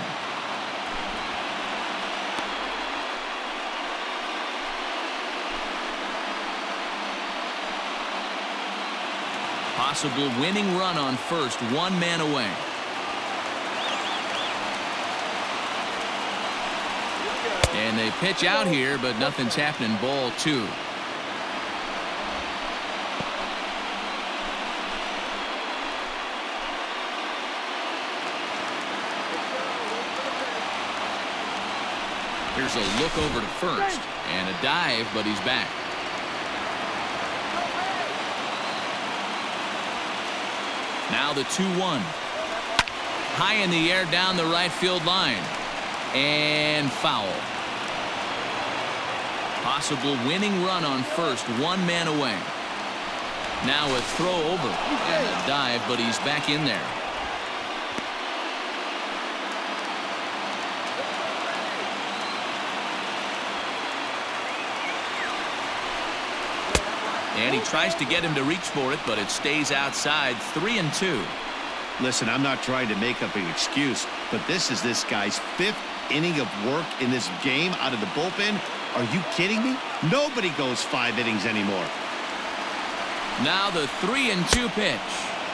Possible winning run on first, one man away. And they pitch out here, but nothing's happening. Ball two. Here's a look over to first and a dive, but he's back. Now the 2-1. High in the air down the right field line. And foul. Possible winning run on first, one man away. Now a throw over and a dive, but he's back in there. And he tries to get him to reach for it, but it stays outside. 3-2. Listen, I'm not trying to make up an excuse, but this is this guy's 5th inning of work in this game out of the bullpen. Are you kidding me? Nobody goes 5 innings anymore. Now the 3-2 pitch.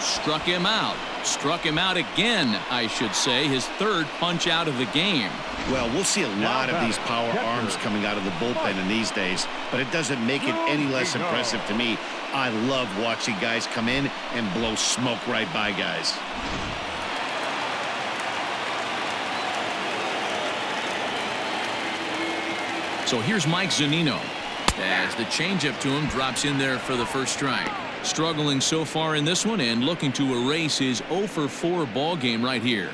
Struck him out. Struck him out again, I should say. His 3rd punch out of the game. Well, we'll see a lot of these power arms coming out of the bullpen in these days, but it doesn't make it any less impressive to me. I love watching guys come in and blow smoke right by guys. So here's Mike Zunino as the changeup to him drops in there for the first strike. Struggling so far in this one and looking to erase his 0 for 4 ball game right here.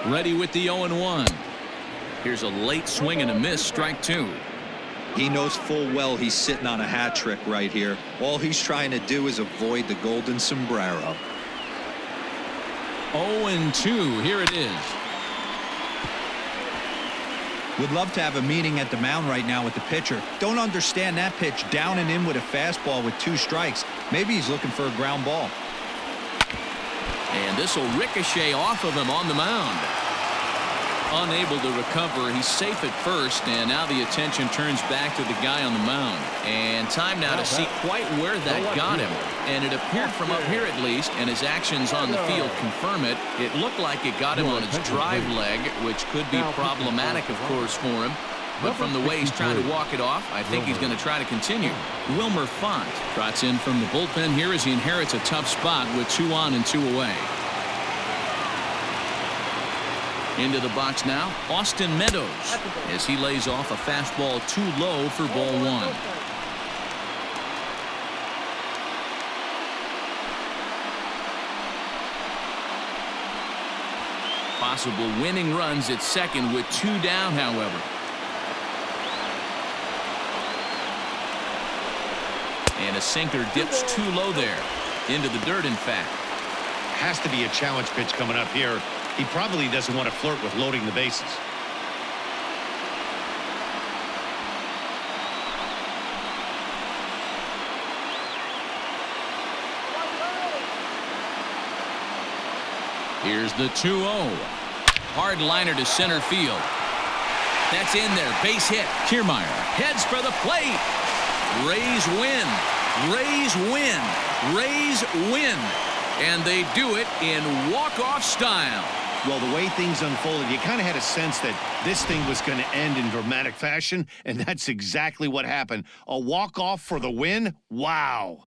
Ready with the 0-1. Here's a late swing and a miss, strike 2. He knows full well he's sitting on a hat trick right here. All he's trying to do is avoid the golden sombrero. 0-2, here it is. Would love to have a meeting at the mound right now with the pitcher. Don't understand that pitch down and in with a fastball with 2 strikes. Maybe he's looking for a ground ball. And this will ricochet off of him on the mound. Unable to recover. He's safe at first, and now the attention turns back to the guy on the mound. And time now to see quite where that got him. And it appeared from up here at least, and his actions on the field confirm it. It looked like it got him on his drive leg, which could be problematic, of course, for him. But from the way he's trying to walk it off, I think he's going to try to continue. Wilmer Font trots in from the bullpen here as he inherits a tough spot with 2 on and 2 away. Into the box now, Austin Meadows, as he lays off a fastball too low for ball 1. Possible winning runs at second with 2 down, however. And a sinker dips too low there. into the dirt, in fact. Has to be a challenge pitch coming up here. He probably doesn't want to flirt with loading the bases. Here's the 2-0. Hard liner to center field. That's in there. Base hit. Kiermaier heads for the plate. Rays win. Rays win. Rays win. And they do it in walk-off style. Well, the way things unfolded, you kind of had a sense that this thing was going to end in dramatic fashion, and that's exactly what happened. A walk-off for the win? Wow.